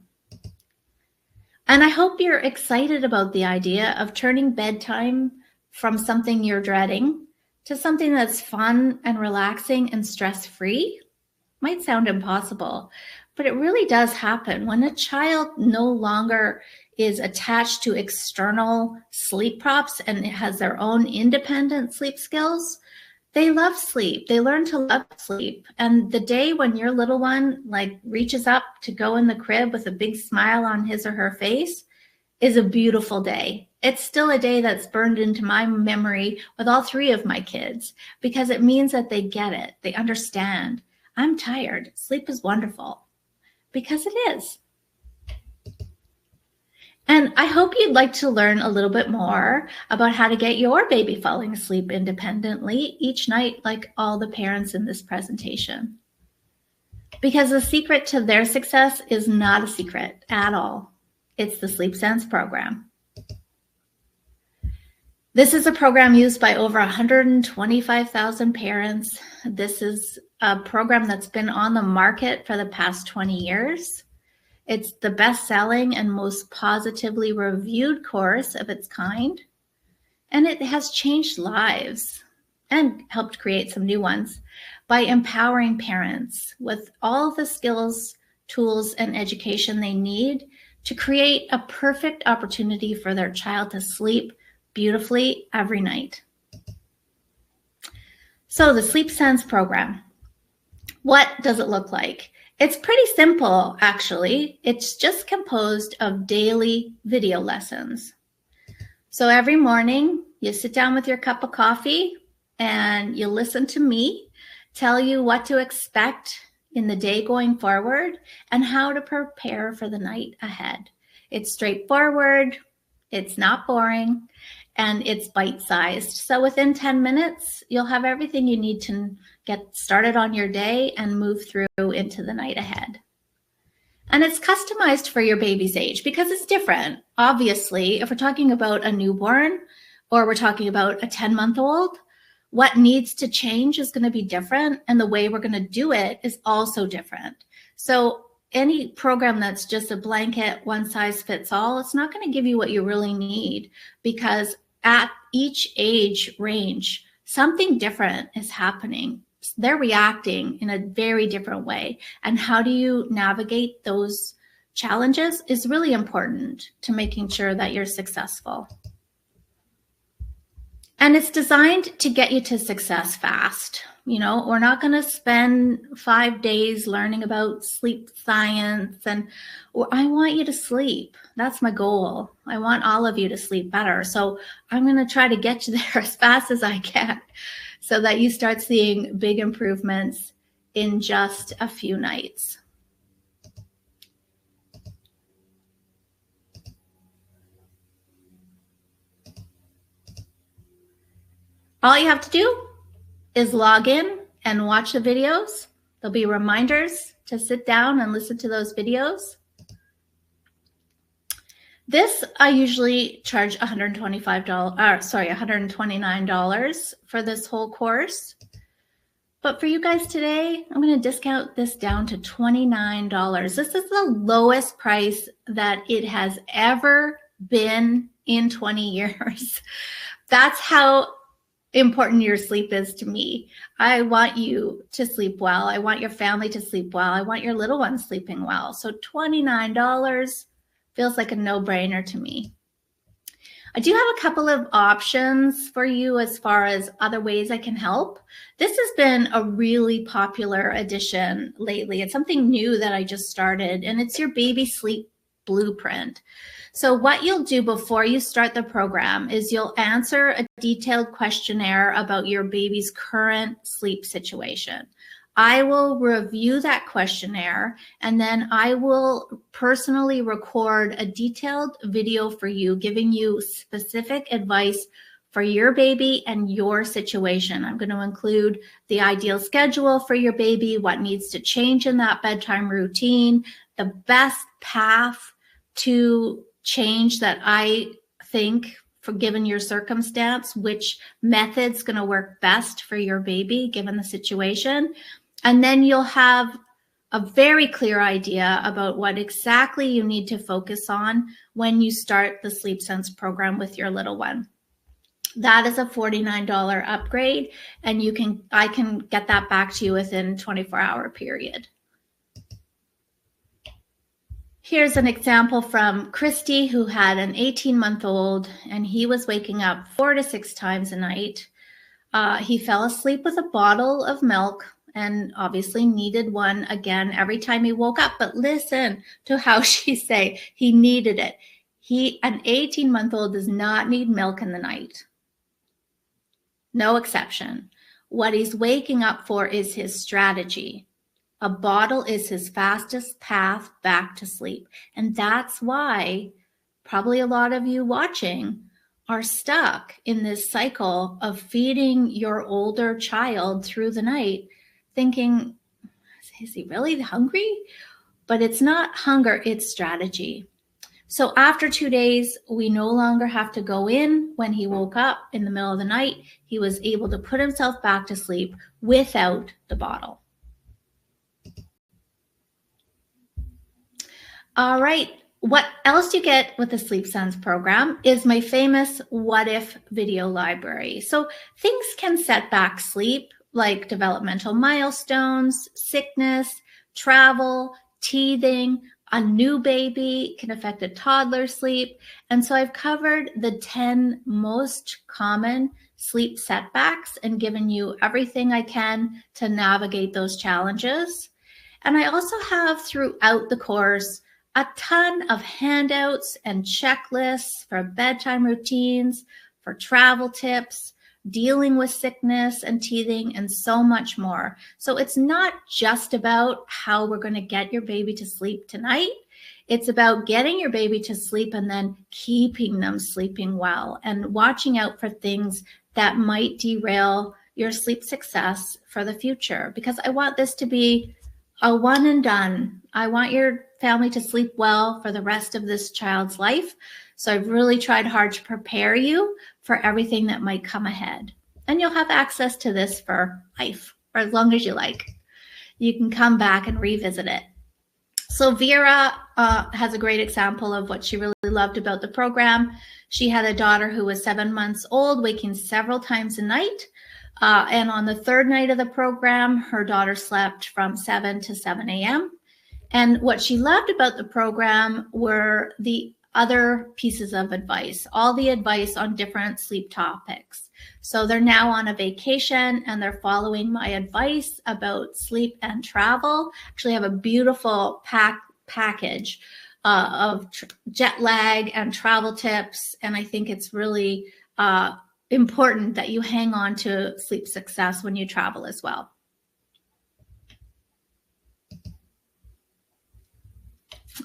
And I hope you're excited about the idea of turning bedtime from something you're dreading to something that's fun and relaxing and stress-free. Might sound impossible, but it really does happen. When a child no longer is attached to external sleep props and has their own independent sleep skills, they love sleep. They learn to love sleep. And the day when your little one reaches up to go in the crib with a big smile on his or her face is a beautiful day. It's still a day that's burned into my memory with all three of my kids because it means that they get it. They understand. I'm tired. Sleep is wonderful. Because it is. And I hope you'd like to learn a little bit more about how to get your baby falling asleep independently each night, like all the parents in this presentation. Because the secret to their success is not a secret at all. It's the Sleep Sense program. This is a program used by over 125,000 parents. This is a program that's been on the market for the past 20 years. It's the best-selling and most positively reviewed course of its kind, and it has changed lives and helped create some new ones by empowering parents with all the skills, tools, and education they need to create a perfect opportunity for their child to sleep beautifully every night. So the Sleep Sense program, what does it look like? It's pretty simple, actually. It's just composed of daily video lessons. So every morning, you sit down with your cup of coffee and you listen to me tell you what to expect in the day going forward and how to prepare for the night ahead. It's straightforward, it's not boring, and it's bite-sized. So within 10 minutes, you'll have everything you need to get started on your day and move through into the night ahead. And it's customized for your baby's age because it's different. Obviously, if we're talking about a newborn or we're talking about a 10-month-old, what needs to change is going to be different, and the way we're going to do it is also different. So any program that's just a blanket, one size fits all, it's not going to give you what you really need, because at each age range, something different is happening. They're reacting in a very different way. And how do you navigate those challenges is really important to making sure that you're successful. And it's designed to get you to success fast. You know, we're not going to spend 5 days learning about sleep science, and I want you to sleep. That's my goal. I want all of you to sleep better. So I'm going to try to get you there as fast as I can so that you start seeing big improvements in just a few nights. All you have to do is log in and watch the videos. There'll be reminders to sit down and listen to those videos. This, I usually charge $129 for this whole course. But for you guys today, I'm going to discount this down to $29. This is the lowest price that it has ever been in 20 years. That's how important your sleep is to me. I want you to sleep well. I want your family to sleep well. I want your little one sleeping well. So $29 feels like a no-brainer to me. I do have a couple of options for you as far as other ways I can help. This has been a really popular addition lately. It's something new that I just started, and it's your baby sleep blueprint. So what you'll do before you start the program is you'll answer a detailed questionnaire about your baby's current sleep situation. I will review that questionnaire, and then I will personally record a detailed video for you, giving you specific advice for your baby and your situation. I'm going to include the ideal schedule for your baby, what needs to change in that bedtime routine, the best path to change that I think, for given your circumstance, which method's going to work best for your baby given the situation. And then you'll have a very clear idea about what exactly you need to focus on when you start the Sleep Sense program with your little one. That is a $49 upgrade, and I can get that back to you within a 24-hour period. Here's an example from Christy, who had an 18-month-old, and he was waking up 4 to 6 times a night. He fell asleep with a bottle of milk and obviously needed one again every time he woke up. But listen to how she say he needed it. An 18-month-old does not need milk in the night. No exception. What he's waking up for is his strategy. A bottle is his fastest path back to sleep. And that's why probably a lot of you watching are stuck in this cycle of feeding your older child through the night, thinking, is he really hungry? But it's not hunger, it's strategy. So after 2 days, we no longer have to go in when he woke up in the middle of the night. He was able to put himself back to sleep without the bottle. All right. What else you get with the Sleep Sense program is my famous What If video library. So things can set back sleep, like developmental milestones, sickness, travel, teething. A new baby can affect a toddler's sleep. And so I've covered the 10 most common sleep setbacks and given you everything I can to navigate those challenges. And I also have throughout the course a ton of handouts and checklists for bedtime routines, for travel tips, dealing with sickness and teething, and so much more. So it's not just about how we're going to get your baby to sleep tonight. It's about getting your baby to sleep and then keeping them sleeping well and watching out for things that might derail your sleep success for the future. Because I want this to be a one and done. I want your family to sleep well for the rest of this child's life. So I've really tried hard to prepare you for everything that might come ahead. And you'll have access to this for life, or as long as you like. You can come back and revisit it. So Vera has a great example of what she really loved about the program. She had a daughter who was 7 months old, waking several times a night. And on the third night of the program, her daughter slept from 7 to 7 a.m. And what she loved about the program were the other pieces of advice, all the advice on different sleep topics. So they're now on a vacation and they're following my advice about sleep and travel. Actually, I have a beautiful package of jet lag and travel tips. And I think it's really important that you hang on to sleep success when you travel as well.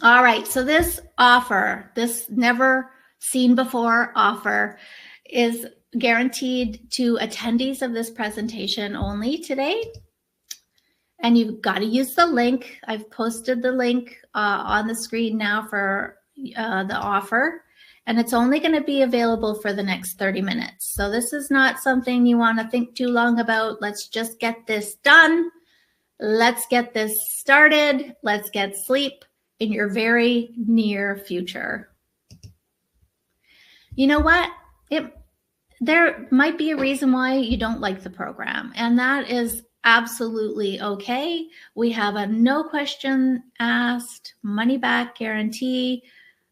All right, so this offer, this never seen before offer, is guaranteed to attendees of this presentation only today. And you've got to use the link. I've posted the link on the screen now for the offer. And it's only going to be available for the next 30 minutes. So this is not something you want to think too long about. Let's just get this done. Let's get this started. Let's get sleep in your very near future. You know what? There might be a reason why you don't like the program, and that is absolutely okay. We have a no question asked, money back guarantee.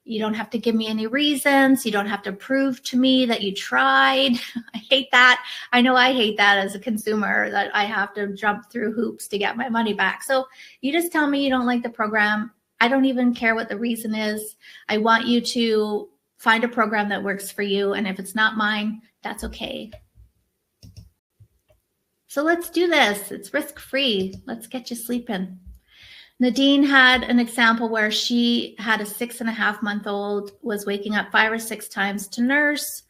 You don't have to give me any reasons. You don't have to prove to me that you tried. I hate that. I know I hate that as a consumer, that I have to jump through hoops to get my money back. So you just tell me you don't like the program. I don't even care what the reason is. I want you to find a program that works for you. And if it's not mine, that's okay. So let's do this. It's risk-free. Let's get you sleeping. Nadine had an example where she had a 6.5-month-old, was waking up 5 or 6 times to nurse.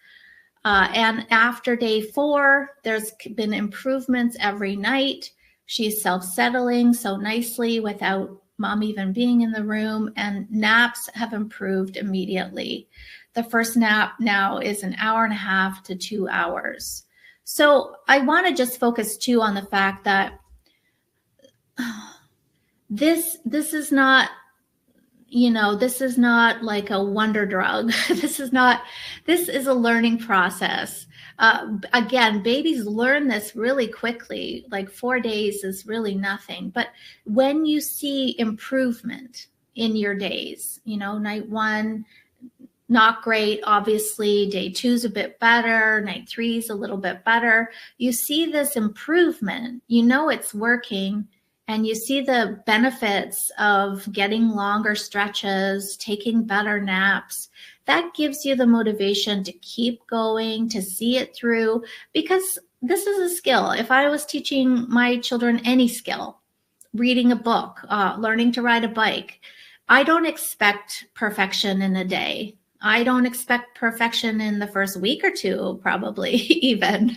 And after day 4, there's been improvements every night. She's self-settling so nicely without mom even being in the room, and naps have improved immediately. The first nap now is 1.5 to 2 hours. So I want to just focus too on the fact that this is not, this is not like a wonder drug. This is a learning process. Again, babies learn this really quickly. Like 4 days is really nothing. But when you see improvement in your days, night 1, not great, obviously. Day 2 is a bit better. Night 3 is a little bit better. You see this improvement, it's working, and you see the benefits of getting longer stretches, taking better naps. That gives you the motivation to keep going, to see it through, because this is a skill. If I was teaching my children any skill, reading a book, learning to ride a bike, I don't expect perfection in a day. I don't expect perfection in the first week or 2, probably even.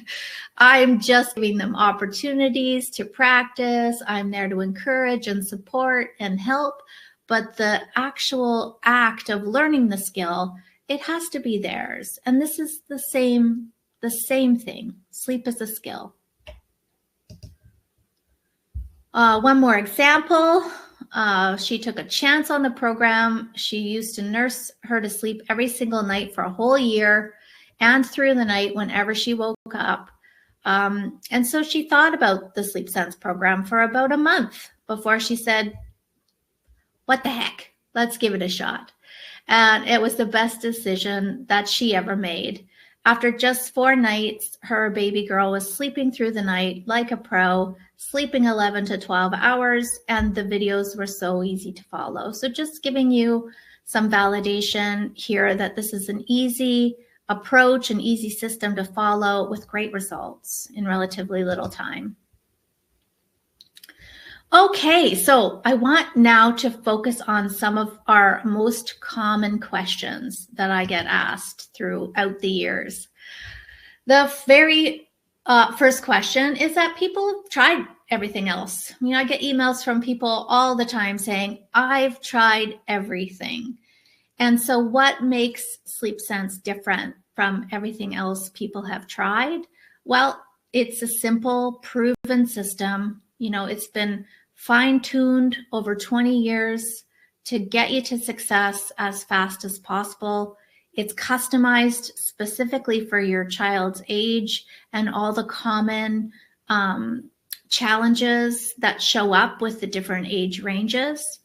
I'm just giving them opportunities to practice. I'm there to encourage and support and help. But the actual act of learning the skill, it has to be theirs. And this is the same thing. Sleep is a skill. One more example. She took a chance on the program. She used to nurse her to sleep every single night for a whole year and through the night whenever she woke up. And so she thought about the Sleep Sense program for about a month before she said, what the heck? Let's give it a shot. And it was the best decision that she ever made. After just 4 nights, her baby girl was sleeping through the night like a pro, sleeping 11 to 12 hours, and the videos were so easy to follow. So just giving you some validation here that this is an easy approach, an easy system to follow with great results in relatively little time. Okay, so I want now to focus on some of our most common questions that I get asked throughout the years. The very first question is that people have tried everything else. I get emails from people all the time saying, I've tried everything. And so what makes Sleep Sense different from everything else people have tried? Well, it's a simple, proven system. It's been fine-tuned over 20 years to get you to success as fast as possible. It's customized specifically for your child's age and all the common challenges that show up with the different age ranges.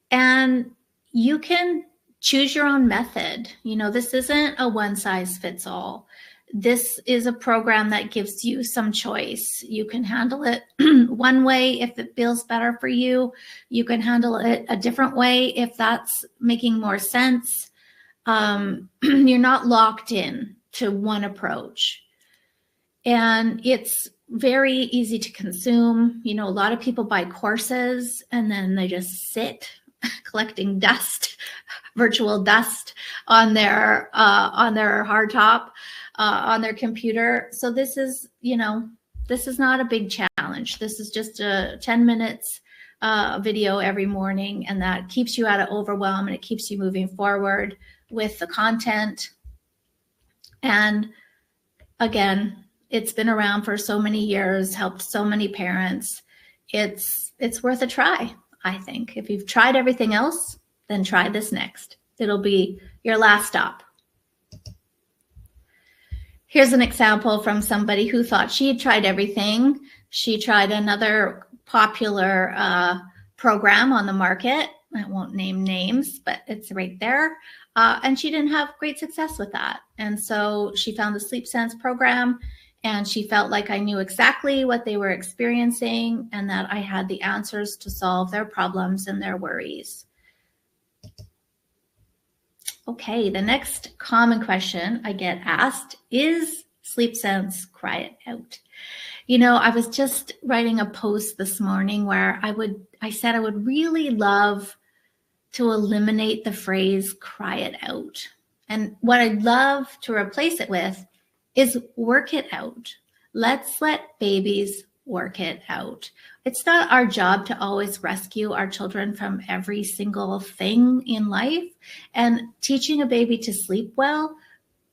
And you can choose your own method. This isn't a one-size-fits-all. This is a program that gives you some choice. You can handle it one way if it feels better for you. You can handle it a different way if that's making more sense. You're not locked in to one approach. And it's very easy to consume. A lot of people buy courses and then they just sit collecting dust, virtual dust on their hard top, on their computer. So this is not a big challenge. This is just a 10 minutes video every morning, and that keeps you out of overwhelm and it keeps you moving forward with the content. And again, it's been around for so many years, helped so many parents. It's worth a try, I think. If you've tried everything else, then try this next. It'll be your last stop. Here's an example from somebody who thought she had tried everything. She tried another popular program on the market. I won't name names, but it's right there. And she didn't have great success with that. And so she found the Sleep Sense program, and she felt like I knew exactly what they were experiencing and that I had the answers to solve their problems and their worries. Okay, the next common question I get asked is Sleep Sense cry it out. I was just writing a post this morning where I said I would really love to eliminate the phrase cry it out. And what I'd love to replace it with is work it out. Let's let babies work it out. It's not our job to always rescue our children from every single thing in life. And teaching a baby to sleep well,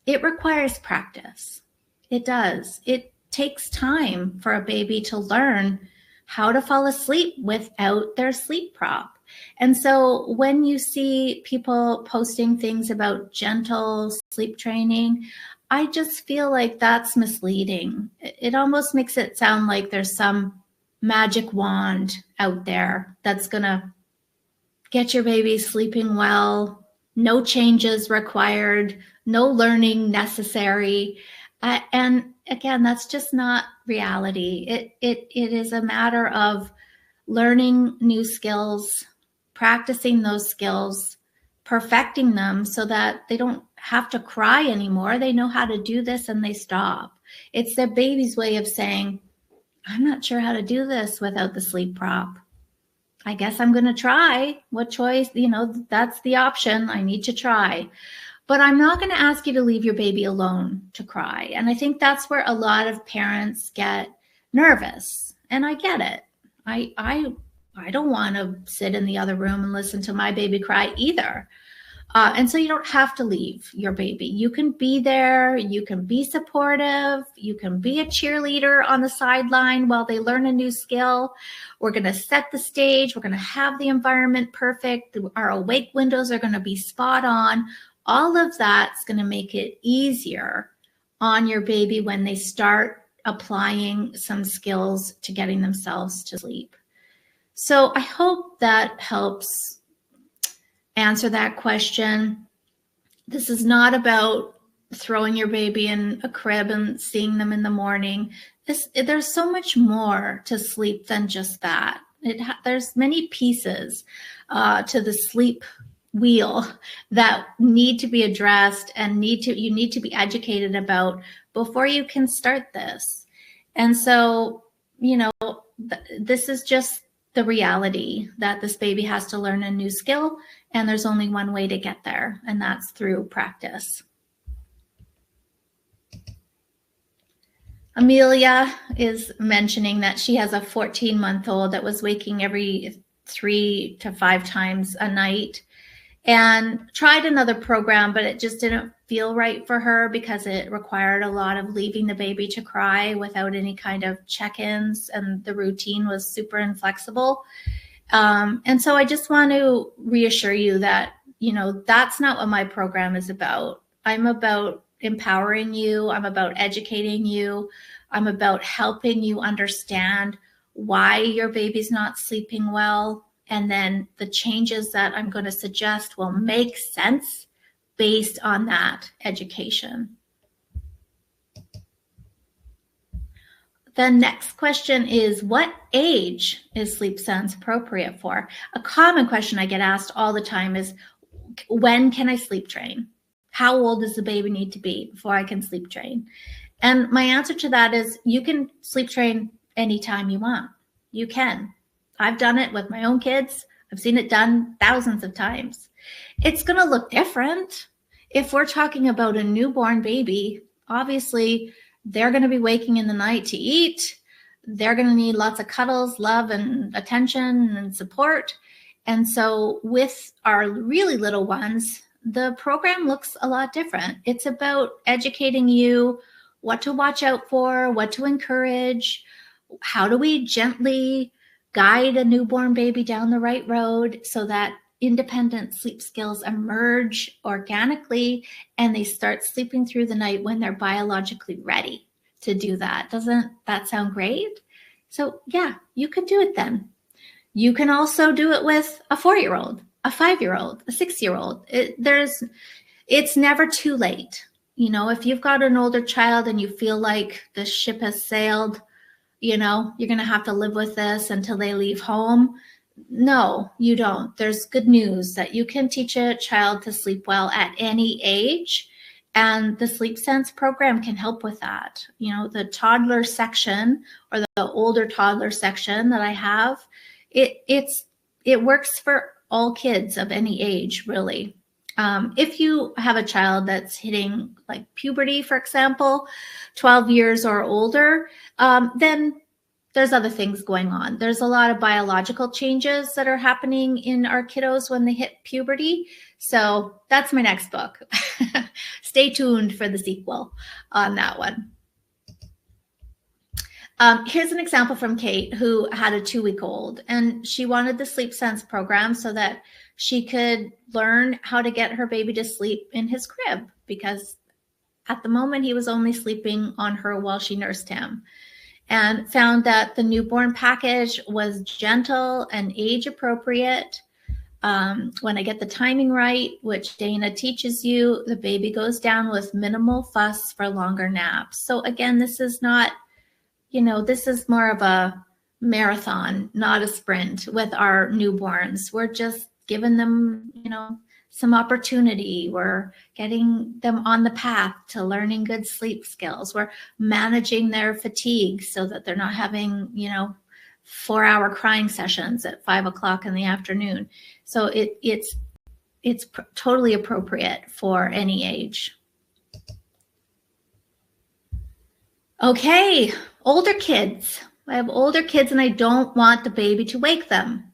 it requires practice. It does. It takes time for a baby to learn how to fall asleep without their sleep prop. And so when you see people posting things about gentle sleep training, I just feel like that's misleading. It almost makes it sound like there's some magic wand out there that's going to get your baby sleeping well, no changes required, no learning necessary. And again, that's just not reality. It is a matter of learning new skills, practicing those skills, perfecting them so that they don't have to cry anymore. They know how to do this and they stop. It's their baby's way of saying, I'm not sure how to do this without the sleep prop. I guess I'm going to try. What choice? That's the option. I need to try. But I'm not going to ask you to leave your baby alone to cry. And I think that's where a lot of parents get nervous. And I get it. I don't want to sit in the other room and listen to my baby cry either. And so you don't have to leave your baby. You can be there. You can be supportive. You can be a cheerleader on the sideline while they learn a new skill. We're going to set the stage. We're going to have the environment perfect. Our awake windows are going to be spot on. All of that's going to make it easier on your baby when they start applying some skills to getting themselves to sleep. So I hope that helps answer that question. This is not about throwing your baby in a crib and seeing them in the morning. There's so much more to sleep than just that. There's many pieces to the sleep wheel that need to be addressed and you need to be educated about before you can start this. And so, this is just the reality that this baby has to learn a new skill, and there's only one way to get there, and that's through practice. Amelia is mentioning that she has a 14-month-old that was waking every 3 to 5 times a night and tried another program, but it just didn't feel right for her because it required a lot of leaving the baby to cry without any kind of check-ins, and the routine was super inflexible. And so I just want to reassure you that, that's not what my program is about. I'm about empowering you. I'm about educating you. I'm about helping you understand why your baby's not sleeping well. And then the changes that I'm going to suggest will make sense based on that education. The next question is, what age is Sleep Sense appropriate for? A common question I get asked all the time is, when can I sleep train? How old does the baby need to be before I can sleep train? And my answer to that is, you can sleep train anytime you want. You can. I've done it with my own kids. I've seen it done thousands of times. It's going to look different. If we're talking about a newborn baby, obviously they're going to be waking in the night to eat. They're going to need lots of cuddles, love, and attention and support. And so with our really little ones, the program looks a lot different. It's about educating you what to watch out for, what to encourage, how do we gently guide a newborn baby down the right road so that independent sleep skills emerge organically and they start sleeping through the night when they're biologically ready to do that. Doesn't that sound great? So yeah, you could do it then. You can also do it with a 4-year-old, a 5-year-old, a 6-year-old. It's never too late. If you've got an older child and you feel like the ship has sailed, you're going to have to live with this until they leave home. No, you don't. There's good news that you can teach a child to sleep well at any age. And the Sleep Sense program can help with that. The toddler section, or the older toddler section that I have, it works for all kids of any age, really. If you have a child that's hitting like puberty, for example, 12 years or older, then there's other things going on. There's a lot of biological changes that are happening in our kiddos when they hit puberty. So that's my next book. Stay tuned for the sequel on that one. Here's an example from Kate, who had a 2-week-old, and she wanted the Sleep Sense program so that she could learn how to get her baby to sleep in his crib, because at the moment he was only sleeping on her while she nursed him, and found that the newborn package was gentle and age appropriate. When I get the timing right, which Dana teaches you, the baby goes down with minimal fuss for longer naps. So again, this is not, this is more of a marathon, not a sprint with our newborns. We're just giving them, some opportunity. We're getting them on the path to learning good sleep skills. We're managing their fatigue so that they're not having, 4-hour crying sessions at 5:00 in the afternoon. So it's totally appropriate for any age. Okay, older kids. I have older kids and I don't want the baby to wake them.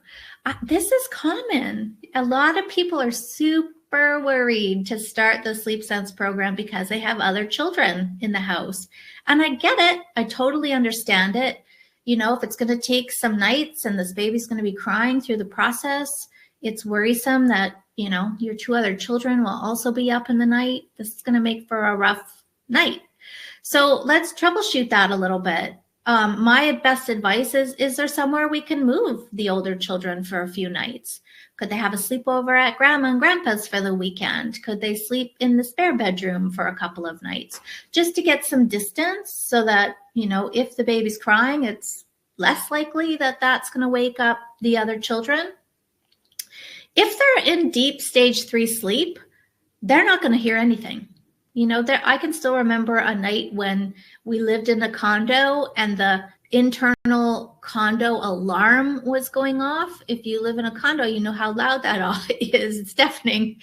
This is common. A lot of people are super worried to start the Sleep Sense program because they have other children in the house. And I get it. I totally understand it. If it's going to take some nights and this baby's going to be crying through the process, it's worrisome that, your 2 other children will also be up in the night. This is going to make for a rough night. So let's troubleshoot that a little bit. My best advice is there somewhere we can move the older children for a few nights? Could they have a sleepover at Grandma and Grandpa's for the weekend? Could they sleep in the spare bedroom for a couple of nights just to get some distance so that, if the baby's crying, it's less likely that that's going to wake up the other children? If they're in deep stage 3 sleep, they're not going to hear anything. I can still remember a night when we lived in a condo and the internal condo alarm was going off. If you live in a condo, you know how loud that is. It's deafening.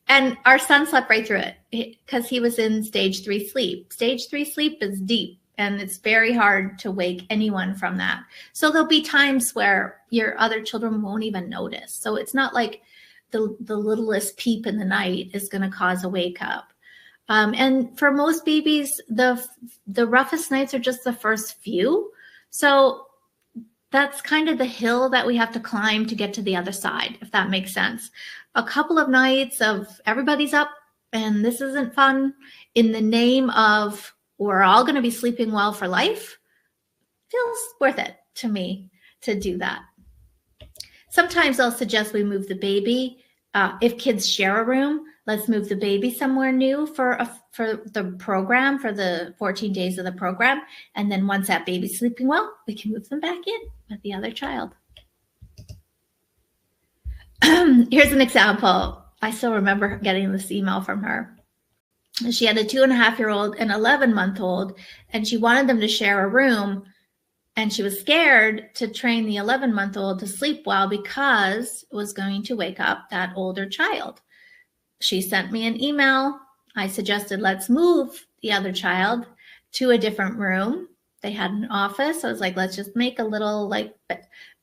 And our son slept right through it because he was in stage 3 sleep. Stage 3 sleep is deep, and it's very hard to wake anyone from that. So there'll be times where your other children won't even notice. So it's not like the littlest peep in the night is going to cause a wake up. And for most babies, the roughest nights are just the first few. So that's kind of the hill that we have to climb to get to the other side, if that makes sense. A couple of nights of everybody's up and this isn't fun in the name of we're all going to be sleeping well for life feels worth it to me to do that. Sometimes I'll suggest we move the baby. If kids share a room, let's move the baby somewhere new for the program, for the 14 days of the program. And then once that baby's sleeping well, we can move them back in with the other child. Here's an example. I still remember getting this email from her. She had a 2.5-year-old and 11-month-old, and she wanted them to share a room. And she was scared to train the 11-month-old to sleep well because it was going to wake up that older child. She sent me an email. I suggested let's move the other child to a different room. They had an office. I was like, let's just make a little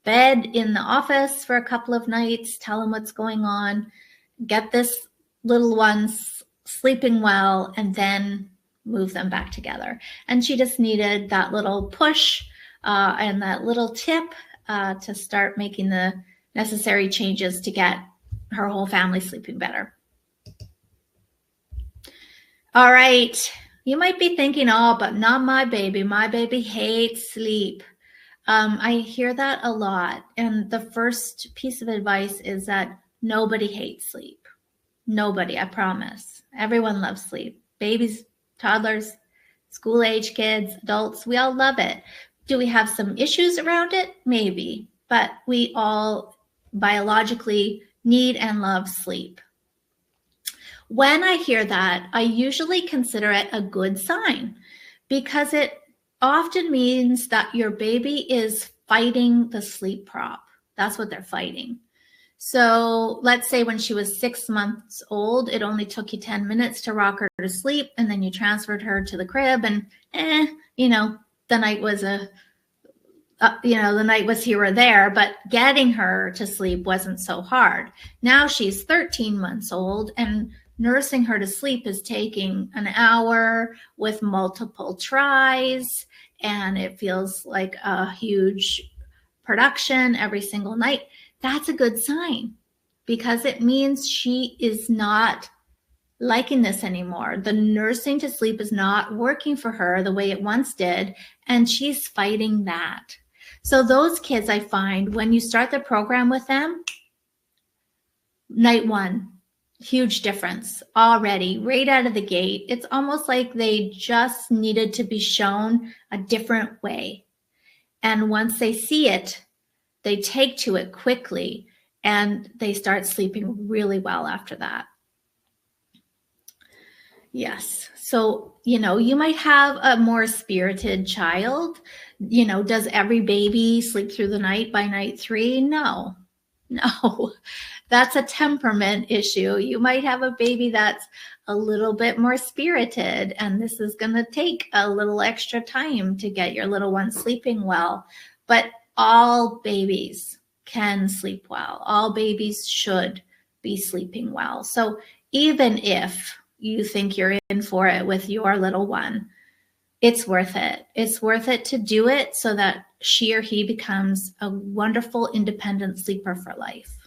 bed in the office for a couple of nights, tell them what's going on, get this little one sleeping well, and then move them back together. And she just needed that little push and that little tip to start making the necessary changes to get her whole family sleeping better. All right, you might be thinking, oh, but not my baby. My baby hates sleep. I hear that a lot. And the first piece of advice is that nobody hates sleep. Nobody, I promise. Everyone loves sleep. Babies, toddlers, school-age kids, adults, we all love it. Do we have some issues around it? Maybe, but we all biologically need and love sleep. When I hear that, I usually consider it a good sign because it often means that your baby is fighting the sleep prop. That's what they're fighting. So let's say when she was 6 months old, it only took you 10 minutes to rock her to sleep, and then you transferred her to the crib, and the night was the night was here or there, but getting her to sleep wasn't so hard. Now she's 13 months old, and nursing her to sleep is taking an hour with multiple tries, and it feels like a huge production every single night. That's a good sign because it means she is not liking this anymore. The nursing to sleep is not working for her the way it once did, and she's fighting that. So those kids, I find, when you start the program with them, night one, huge difference already, right out of the gate. It's almost like they just needed to be shown a different way. And once they see it, they take to it quickly, and they start sleeping really well after that. Yes. So, you might have a more spirited child. Does every baby sleep through the night by night 3? No, that's a temperament issue. You might have a baby that's a little bit more spirited, and this is going to take a little extra time to get your little one sleeping well. But all babies can sleep well. All babies should be sleeping well. So even if you think you're in for it with your little one, it's worth it. It's worth it to do it so that she or he becomes a wonderful independent sleeper for life.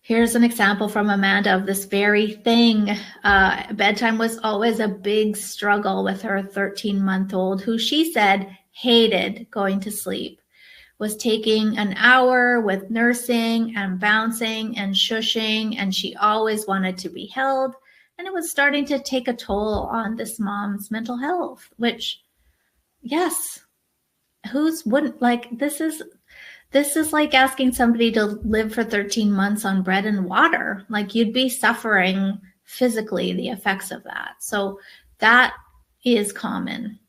Here's an example from Amanda of this very thing. Bedtime was always a big struggle with her 13-month-old, who she said hated going to sleep, was taking an hour with nursing and bouncing and shushing, and she always wanted to be held. And it was starting to take a toll on this mom's mental health, which, yes, who's wouldn't like this is like asking somebody to live for 13 months on bread and water. Like, you'd be suffering physically the effects of that. So that is common.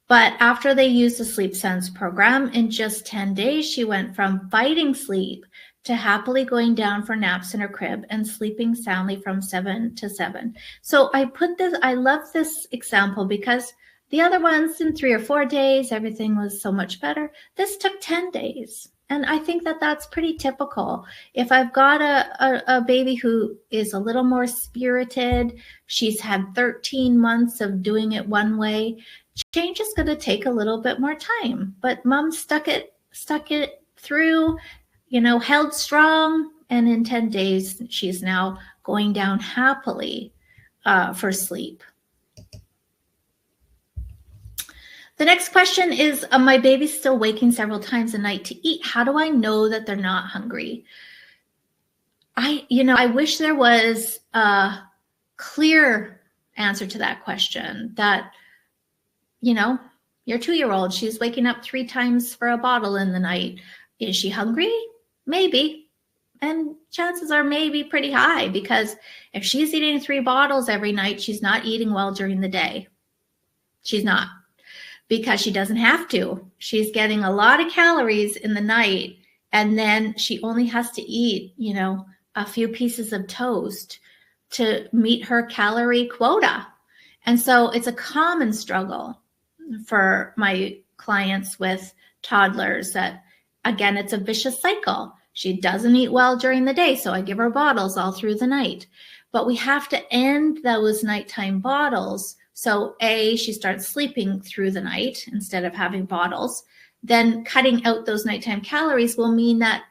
But after they used the Sleep Sense program, in just 10 days, she went from fighting sleep to happily going down for naps in her crib and sleeping soundly from 7 to 7. So I love this example because the other ones in 3 or 4 days, everything was so much better. This took 10 days. And I think that that's pretty typical. If I've got a baby who is a little more spirited, she's had 13 months of doing it one way, change is going to take a little bit more time. But mom stuck it through, held strong. And in 10 days, she's now going down happily for sleep. The next question is, my baby's still waking several times a night to eat. How do I know that they're not hungry? I wish there was a clear answer to that question, that, your 2-year-old, she's waking up 3 times for a bottle in the night. Is she hungry? Maybe. And chances are maybe pretty high, because if she's eating 3 bottles every night, she's not eating well during the day. She's not. Because she doesn't have to. She's getting a lot of calories in the night, and then she only has to eat, a few pieces of toast to meet her calorie quota. And so it's a common struggle for my clients with toddlers that, again, it's a vicious cycle. She doesn't eat well during the day, so I give her bottles all through the night. But we have to end those nighttime bottles. So she starts sleeping through the night instead of having bottles. Then cutting out those nighttime calories will mean that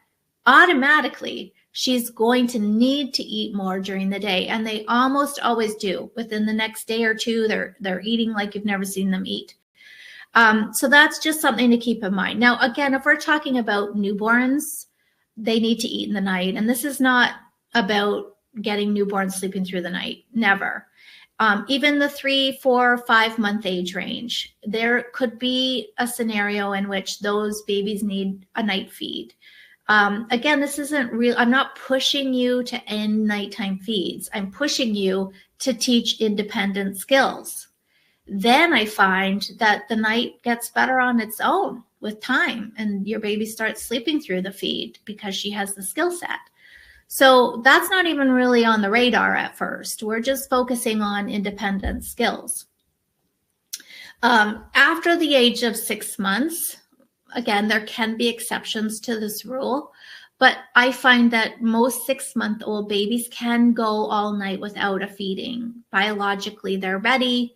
automatically she's going to need to eat more during the day. And they almost always do. Within the next day or two, they're eating like you've never seen them eat. So that's just something to keep in mind. Now, again, if we're talking about newborns, they need to eat in the night. And this is not about getting newborns sleeping through the night. Never. Even the 3, 4, 5 month age range, there could be a scenario in which those babies need a night feed. Again, this isn't real. I'm not pushing you to end nighttime feeds. I'm pushing you to teach independent skills. Then I find that the night gets better on its own with time, and your baby starts sleeping through the feed because she has the skill set. So that's not even really on the radar at first. We're just focusing on independent skills. After the age of 6 months, again, there can be exceptions to this rule, but I find that most 6-month-old babies can go all night without a feeding. Biologically, they're ready.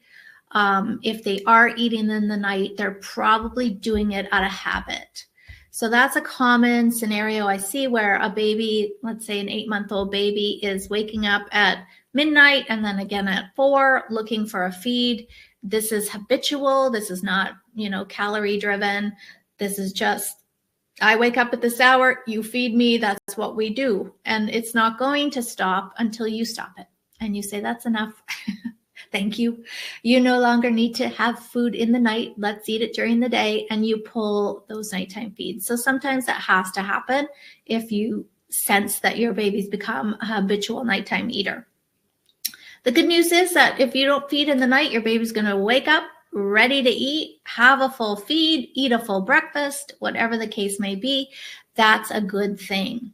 If they are eating in the night, they're probably doing it out of habit. So that's a common scenario I see where a baby, let's say an 8-month-old baby, is waking up at midnight and then again at 4 looking for a feed. This is habitual. This is not, calorie driven. This is just, I wake up at this hour, you feed me, that's what we do. And it's not going to stop until you stop it. And you say, that's enough. Thank you. You no longer need to have food in the night. Let's eat it during the day. And you pull those nighttime feeds. So sometimes that has to happen if you sense that your baby's become a habitual nighttime eater. The good news is that if you don't feed in the night, your baby's going to wake up ready to eat, have a full feed, eat a full breakfast, whatever the case may be. That's a good thing.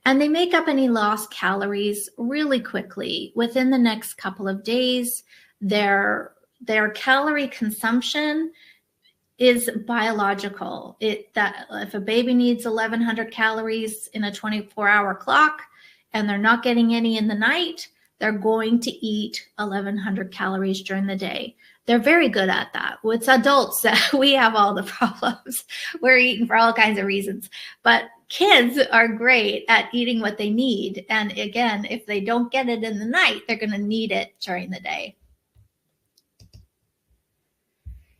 And they make up any lost calories really quickly. Within the next couple of days, their calorie consumption is biological. That if a baby needs 1,100 calories in a 24-hour clock and they're not getting any in the night, they're going to eat 1,100 calories during the day. They're very good at that. With adults, we have all the problems. We're eating for all kinds of reasons. But kids are great at eating what they need. And again, if they don't get it in the night, they're going to need it during the day.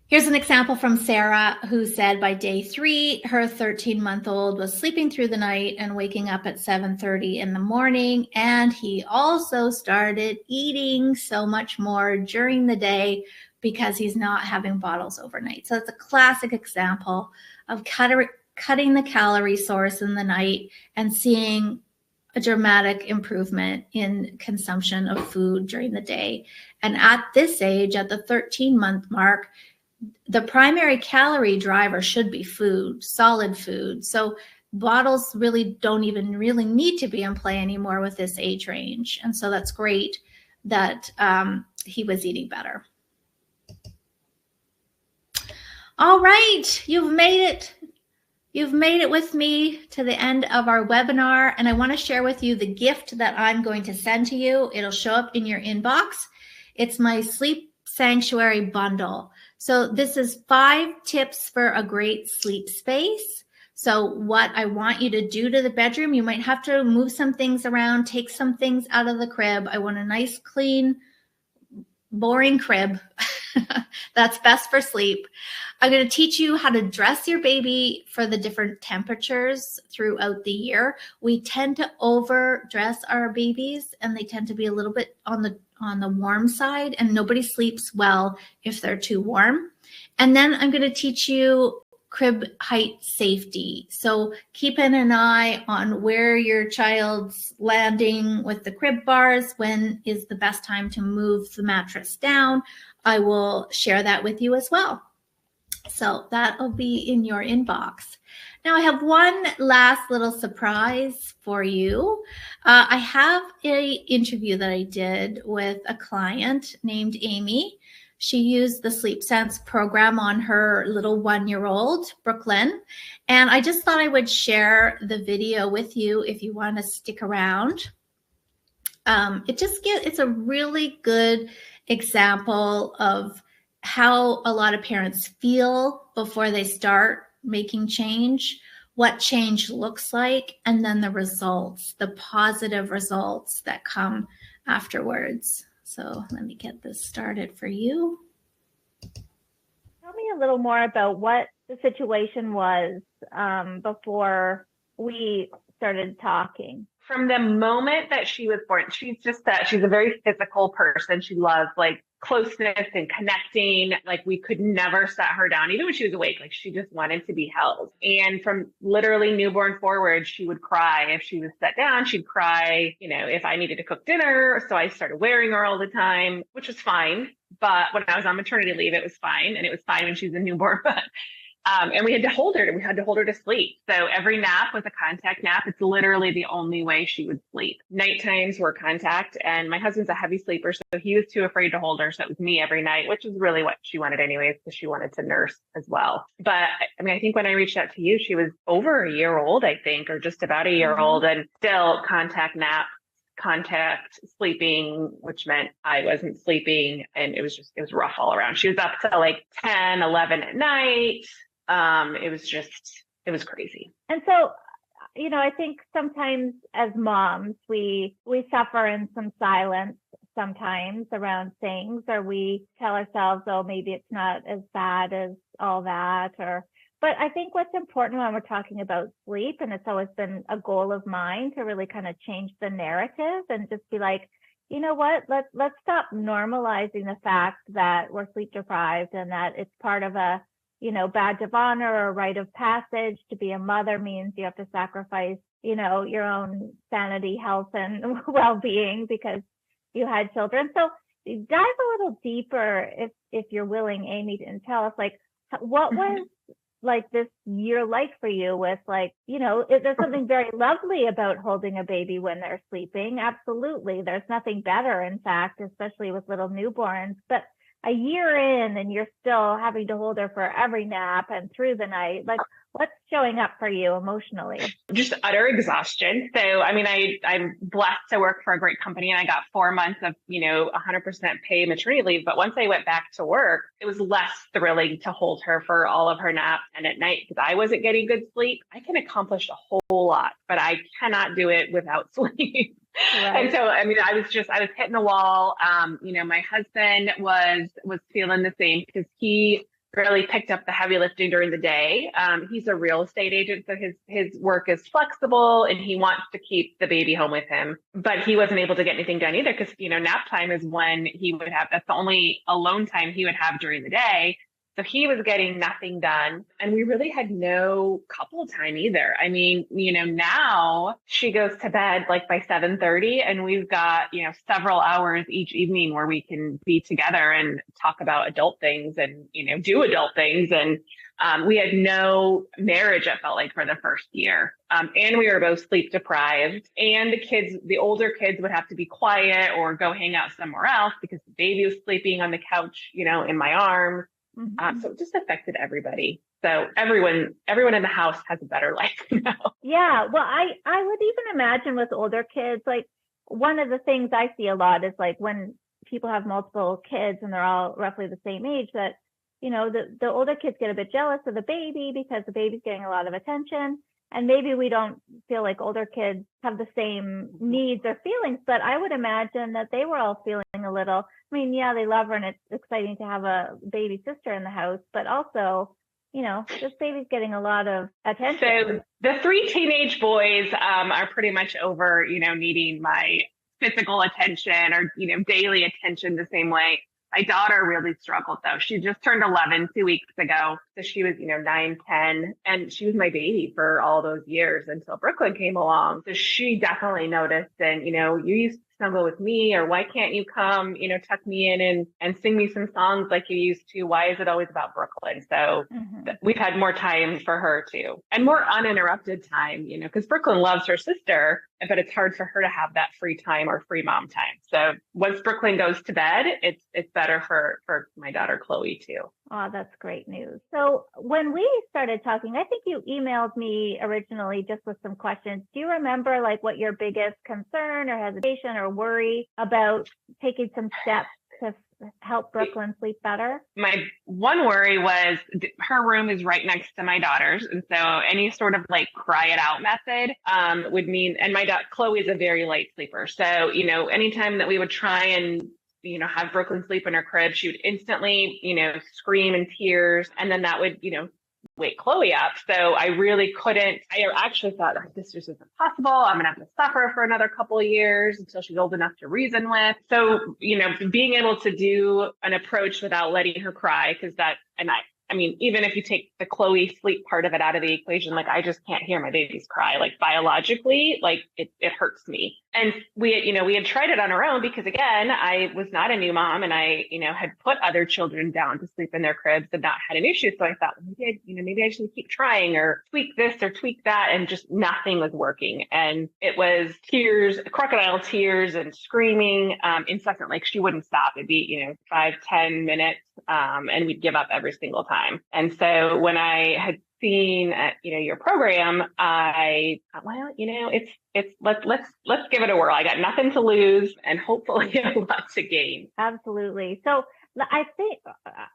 Here's an example from Sarah, who said by day 3, her 13-month-old was sleeping through the night and waking up at 7:30 in the morning. And he also started eating so much more during the day because he's not having bottles overnight. So it's a classic example of cutting the calorie source in the night and seeing a dramatic improvement in consumption of food during the day. And at this age, at the 13-month mark, the primary calorie driver should be food, solid food. So bottles really don't even really need to be in play anymore with this age range. And so that's great that he was eating better. All right, you've made it. You've made it with me to the end of our webinar, and I want to share with you the gift that I'm going to send to you. It'll show up in your inbox. It's my Sleep Sanctuary bundle. So this is 5 tips for a great sleep space. So what I want you to do to the bedroom, you might have to move some things around, take some things out of the crib. I want a nice, clean, boring crib that's best for sleep. I'm going to teach you how to dress your baby for the different temperatures throughout the year. We tend to overdress our babies, and they tend to be a little bit on the warm side, and nobody sleeps well if they're too warm. And then I'm going to teach you crib height safety. So keeping an eye on where your child's landing with the crib bars, when is the best time to move the mattress down. I will share that with you as well. So that'll be in your inbox. Now I have one last little surprise for you. I have an interview that I did with a client named Amy. She used the Sleep Sense program on her little 1-year-old, Brooklyn. And I just thought I would share the video with you if you want to stick around. It's a really good example of how a lot of parents feel before they start making change, what change looks like, and then the results, the positive results that come afterwards. So let me get this started for you. Tell me a little more about what the situation was before we started talking. From the moment that she was born, she's a very physical person. She loves like closeness and connecting. Like we could never set her down, even when she was awake. Like she just wanted to be held. And from literally newborn forward, she would cry. If she was set down, she'd cry, if I needed to cook dinner. So I started wearing her all the time, which was fine. But when I was on maternity leave, it was fine. And it was fine when she was a newborn. But and we had to hold her. We had to hold her to sleep. So every nap was a contact nap. It's literally the only way she would sleep. Night times were contact. And my husband's a heavy sleeper, so he was too afraid to hold her. So it was me every night, which is really what she wanted anyways, because she wanted to nurse as well. But I mean, I think when I reached out to you, she was over a year old, I think, or just about a year old, and still contact nap, contact sleeping, which meant I wasn't sleeping. And it was rough all around. She was up to like 10, 11 at night. It was crazy. And so, I think sometimes as moms, we suffer in some silence sometimes around things, or we tell ourselves, oh, maybe it's not as bad as all that, but I think what's important when we're talking about sleep, and it's always been a goal of mine to really kind of change the narrative and just be like, you know what, let's stop normalizing the fact that we're sleep deprived and that it's part of a badge of honor or rite of passage. To be a mother means you have to sacrifice, your own sanity, health, and well-being because you had children. So dive a little deeper if you're willing, Amy, and tell us like what was like this year like for you with like, there's something very lovely about holding a baby when they're sleeping. Absolutely. There's nothing better, in fact, especially with little newborns. But a year in and you're still having to hold her for every nap and through the night, like what's showing up for you emotionally? Just utter exhaustion. So, I mean, I'm blessed to work for a great company and I got 4 months of, 100% paid maternity leave. But once I went back to work, it was less thrilling to hold her for all of her naps. And at night, because I wasn't getting good sleep, I can accomplish a whole lot, but I cannot do it without sleep. Right. And so, I mean, I was hitting the wall. My husband was feeling the same because he really picked up the heavy lifting during the day. He's a real estate agent, so his work is flexible and he wants to keep the baby home with him. But he wasn't able to get anything done either because, nap time is when that's the only alone time he would have during the day. So he was getting nothing done and we really had no couple time either. I mean, now she goes to bed like by 7:30 and we've got, several hours each evening where we can be together and talk about adult things and, do adult things. And we had no marriage, it felt like, for the first year. And we were both sleep deprived and the older kids would have to be quiet or go hang out somewhere else because the baby was sleeping on the couch, in my arms. Mm-hmm. So it just affected everybody. So everyone in the house has a better life now. Yeah. Well, I would even imagine with older kids, like one of the things I see a lot is like when people have multiple kids and they're all roughly the same age that, the older kids get a bit jealous of the baby because the baby's getting a lot of attention. And maybe we don't feel like older kids have the same needs or feelings, but I would imagine that they were all feeling a little, I mean, yeah, they love her and it's exciting to have a baby sister in the house, but also, this baby's getting a lot of attention. So the 3 teenage boys are pretty much over, needing my physical attention or, daily attention the same way. My daughter really struggled though. She just turned 11 2 weeks ago. So she was, 9, 10, and she was my baby for all those years until Brooklyn came along. So she definitely noticed and, you used to snuggle with me or why can't you come, tuck me in and sing me some songs like you used to? Why is it always about Brooklyn? So we've had more time for her too and more uninterrupted time, because Brooklyn loves her sister, but it's hard for her to have that free time or free mom time. So once Brooklyn goes to bed, it's better for my daughter, Chloe, too. Oh, that's great news. So when we started talking, I think you emailed me originally just with some questions. Do you remember like what your biggest concern or hesitation or worry about taking some steps to help Brooklyn sleep better? My one worry was her room is right next to my daughter's. And so any sort of like cry it out method would mean, and Chloe is a very light sleeper. So, anytime that we would try and have Brooklyn sleep in her crib, she would instantly, scream in tears. And then that would, wake Chloe up. So I really couldn't, I actually thought this just isn't possible. I'm going to have to suffer for another couple of years until she's old enough to reason with. So, being able to do an approach without letting her cry, because I mean, even if you take the Chloe sleep part of it out of the equation, like I just can't hear my babies cry. Like biologically, like it hurts me. And we had tried it on our own because again, I was not a new mom and I, had put other children down to sleep in their cribs and not had an issue. So I thought, maybe I should keep trying or tweak this or tweak that. And just nothing was working. And it was tears, crocodile tears and screaming, incessant. Like she wouldn't stop. It'd be, 5-10 minutes. And we'd give up every single time. And so when I had seen, your program, I thought, well, let's give it a whirl. I got nothing to lose and hopefully a lot to gain. Absolutely. So I think,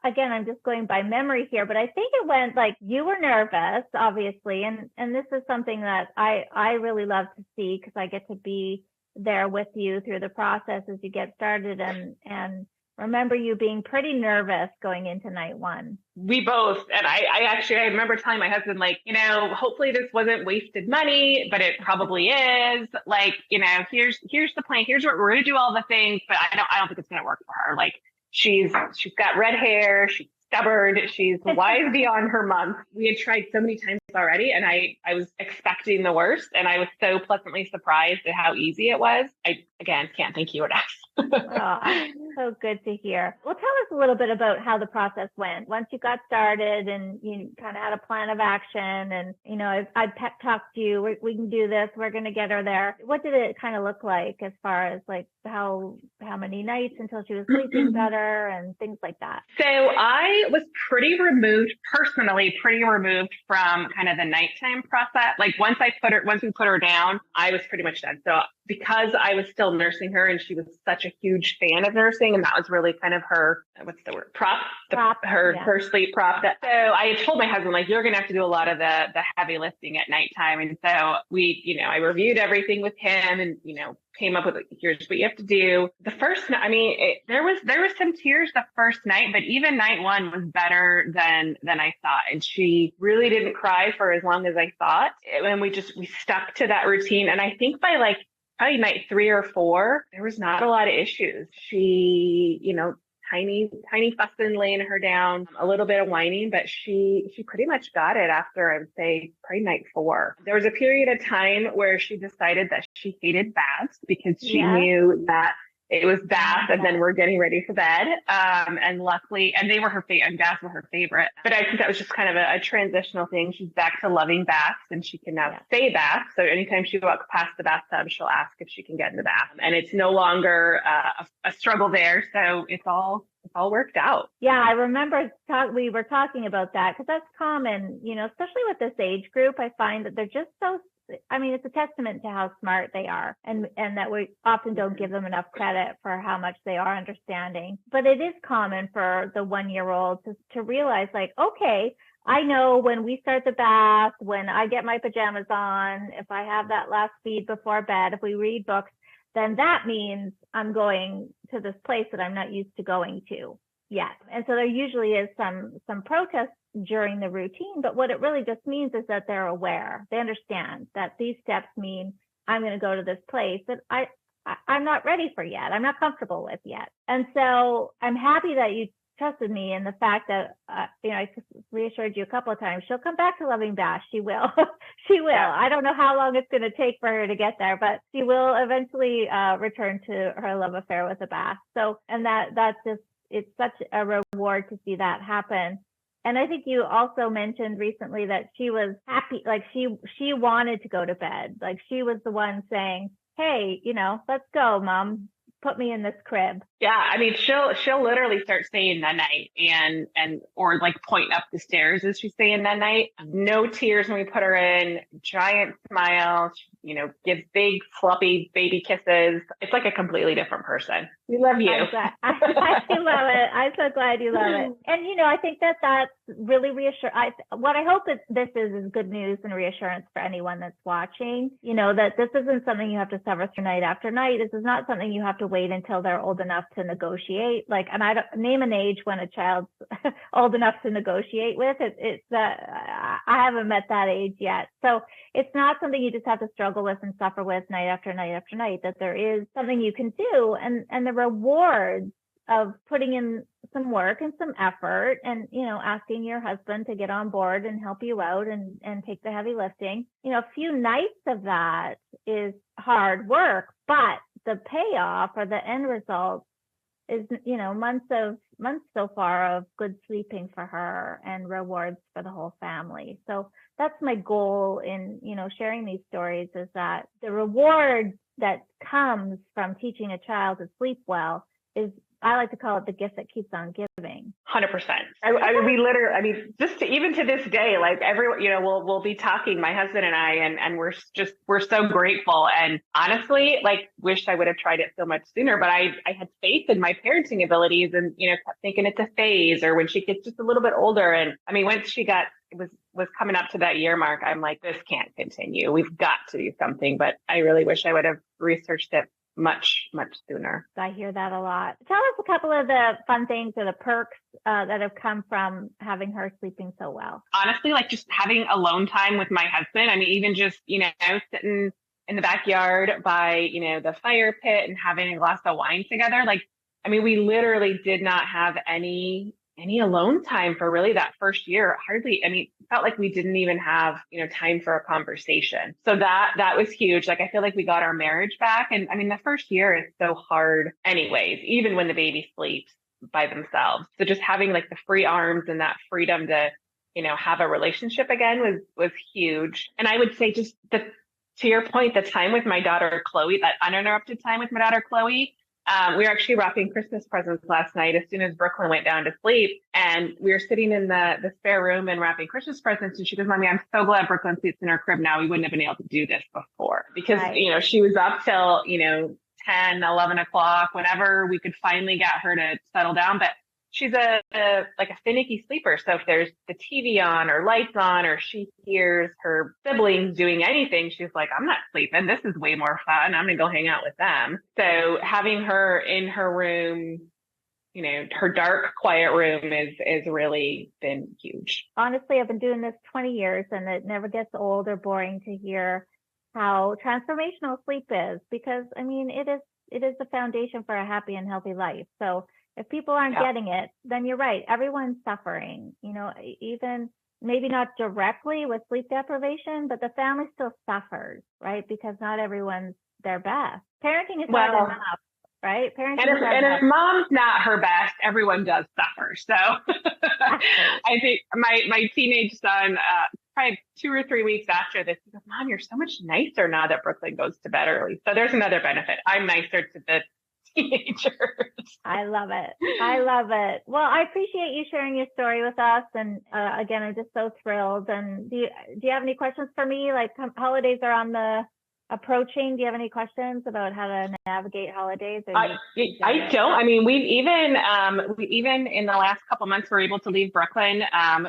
again, I'm just going by memory here, but I think it went like you were nervous, obviously. And this is something that I really love to see because I get to be there with you through the process as you get started and remember you being pretty nervous going into night one. We both, and I remember telling my husband, like, hopefully this wasn't wasted money, but it probably is. Like, here's the plan. Here's what we're going to do all the things, but I don't think it's going to work for her. Like she's got red hair. She's stubborn. She's wise beyond her month. We had tried so many times already and I was expecting the worst and I was so pleasantly surprised at how easy it was. I, again, can't thank you enough. Oh, so good to hear. Well, tell us a little bit about how the process went. Once you got started and you kind of had a plan of action and, I pep talked to you, we can do this, we're going to get her there. What did it kind of look like as far as like how many nights until she was sleeping better and things like that? So I was personally pretty removed from kind of the nighttime process. Like once we put her down, I was pretty much done. So because I was still nursing her and she was such a huge fan of nursing and that was really kind of her, what's the word? Prop. Her sleep prop. So I told my husband, like, you're going to have to do a lot of the heavy lifting at nighttime. And so I reviewed everything with him and, came up with, like, here's what you have to do. The first night, there was some tears the first night, but even night one was better than I thought. And she really didn't cry for as long as I thought. And we stuck to that routine. And I think by like probably night 3 or 4, there was not a lot of issues. She, tiny fussing, laying her down, a little bit of whining, but she pretty much got it after, I would say, probably night 4. There was a period of time where she decided that she hated baths because she knew that it was bath and then we're getting ready for bed. And luckily, and they were her favorite, and baths were her favorite. But I think that was just kind of a transitional thing. She's back to loving baths and she can now say bath. So anytime she walks past the bathtub, she'll ask if she can get in the bath. And it's no longer a struggle there. So it's all worked out. Yeah, I remember we were talking about that because that's common, especially with this age group. I find that they're just it's a testament to how smart they are and that we often don't give them enough credit for how much they are understanding. But it is common for the 1-year-old to realize like, okay, I know when we start the bath, when I get my pajamas on, if I have that last feed before bed, if we read books, then that means I'm going to this place that I'm not used to going to yet. And so there usually is some protest during the routine, but what it really just means is that they're aware. They understand that these steps mean I'm going to go to this place that I'm not ready for yet. I'm not comfortable with yet. And so I'm happy that you trusted me in the fact that, I reassured you a couple of times, she'll come back to loving bath. She will. She will. Yeah. I don't know how long it's going to take for her to get there, but she will eventually return to her love affair with the bath. So, and that's just, it's such a reward to see that happen. And I think you also mentioned recently that she was happy, like she wanted to go to bed. Like she was the one saying, hey, let's go, Mom. Put me in this crib. Yeah, she'll literally start saying that night or like point up the stairs as she's saying that night. No tears when we put her in, giant smile, gives big floppy baby kisses. It's like a completely different person. We love you. I love it. I'm so glad you love it. And I think that's really reassuring. What I hope that this is good news and reassurance for anyone that's watching. That this isn't something you have to suffer through night after night. This is not something you have to wait until they're old enough to negotiate. Like, and I don't name an age when a child's old enough to negotiate with. I haven't met that age yet. So it's not something you just have to struggle with and suffer with night after night after night, that there is something you can do. And the rewards of putting in some work and some effort and, asking your husband to get on board and help you out and take the heavy lifting, a few nights of that is hard work, but the payoff or the end result is, months so far of good sleeping for her and rewards for the whole family. So that's my goal in, sharing these stories, is that the reward that comes from teaching a child to sleep well is, I like to call it the gift that keeps on giving. 100%. We literally, even to this day, like everyone, we'll be talking, my husband and I, and we're so grateful. And honestly, like, wish I would have tried it so much sooner, but I had faith in my parenting abilities and, kept thinking it's a phase, or when she gets just a little bit older. And once she was coming up to that year mark, I'm like, this can't continue. We've got to do something. But I really wish I would have researched it much sooner. I hear that a lot. Tell us a couple of the fun things or the perks that have come from having her sleeping so well. Honestly, like just having alone time with my husband. Even just, sitting in the backyard by, the fire pit and having a glass of wine together. Like, we literally did not have any alone time for really that first year. Hardly, it felt like we didn't even have, time for a conversation. So that was huge. Like, I feel like we got our marriage back. And the first year is so hard anyways, even when the baby sleeps by themselves. So just having like the free arms and that freedom to, have a relationship again was huge. And I would say just to your point, the time with my daughter, Chloe, that uninterrupted time with my daughter, Chloe, we were actually wrapping Christmas presents last night as soon as Brooklyn went down to sleep. And we were sitting in the spare room and wrapping Christmas presents. And she goes, Mommy, I'm so glad Brooklyn sleeps in her crib now. We wouldn't have been able to do this before. Because, right. She was up till, 10, 11 o'clock, whenever we could finally get her to settle down. But she's a finicky sleeper. So if there's the TV on or lights on, or she hears her siblings doing anything, she's like, I'm not sleeping. This is way more fun. I'm going to go hang out with them. So having her in her room, her dark, quiet room is really been huge. Honestly, I've been doing this 20 years and it never gets old or boring to hear how transformational sleep is, because it is the foundation for a happy and healthy life. So if people aren't getting it, then you're right. Everyone's suffering, even maybe not directly with sleep deprivation, but the family still suffers, right? Because not everyone's their best. Parenting is hard enough, right? If mom's not her best, everyone does suffer. So I think my teenage son, probably 2 or 3 weeks after this, he goes, Mom, you're so much nicer now that Brooklyn goes to bed early. So there's another benefit. I'm nicer to the teenagers. I love it. Well, I appreciate you sharing your story with us. And again, I'm just so thrilled. And do you have any questions for me? Like, holidays are approaching. Do you have any questions about how to navigate holidays? I don't. We even in the last couple months were able to leave Brooklyn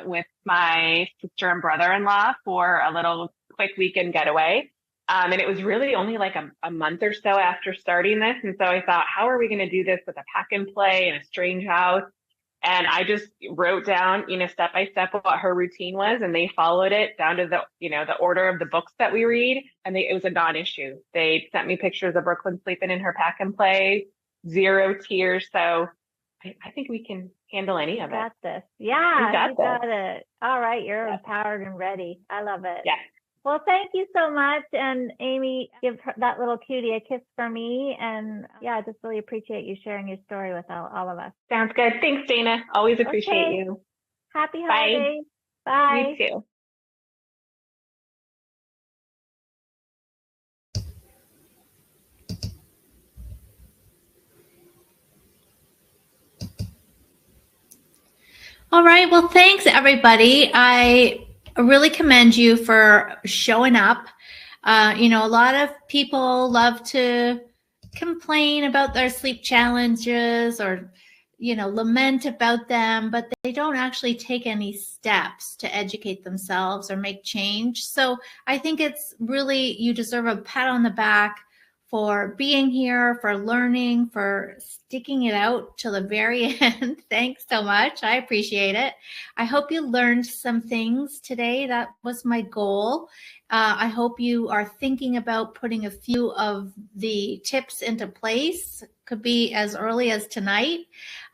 with my sister and brother-in-law for a little quick weekend getaway. And it was really only like a month or so after starting this. And so I thought, how are we going to do this with a pack and play in a strange house? And I just wrote down, step by step what her routine was. And they followed it down to the order of the books that we read. And it was a non-issue. They sent me pictures of Brooklyn sleeping in her pack and play, 0 tears. So I think we can handle any of it. Got this. Yeah, you got it. All right. You're empowered and ready. I love it. Yeah. Well, thank you so much. And Amy, give that little cutie a kiss for me. And I just really appreciate you sharing your story with all of us. Sounds good. Thanks, Dana. Always appreciate you. Happy holidays. Bye. You too. All right. Well, thanks, everybody. I really commend you for showing up. A lot of people love to complain about their sleep challenges or, lament about them, but they don't actually take any steps to educate themselves or make change. So I think it's really, you deserve a pat on the back for being here, for learning, for sticking it out till the very end. Thanks so much. I appreciate it. I hope you learned some things today. That was my goal. I hope you are thinking about putting a few of the tips into place. Could be as early as tonight.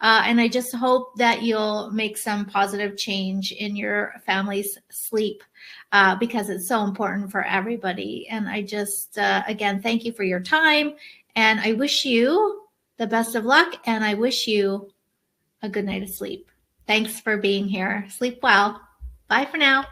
And I just hope that you'll make some positive change in your family's sleep. Because it's so important for everybody. And I just, again, thank you for your time. And I wish you the best of luck. And I wish you a good night of sleep. Thanks for being here. Sleep well. Bye for now.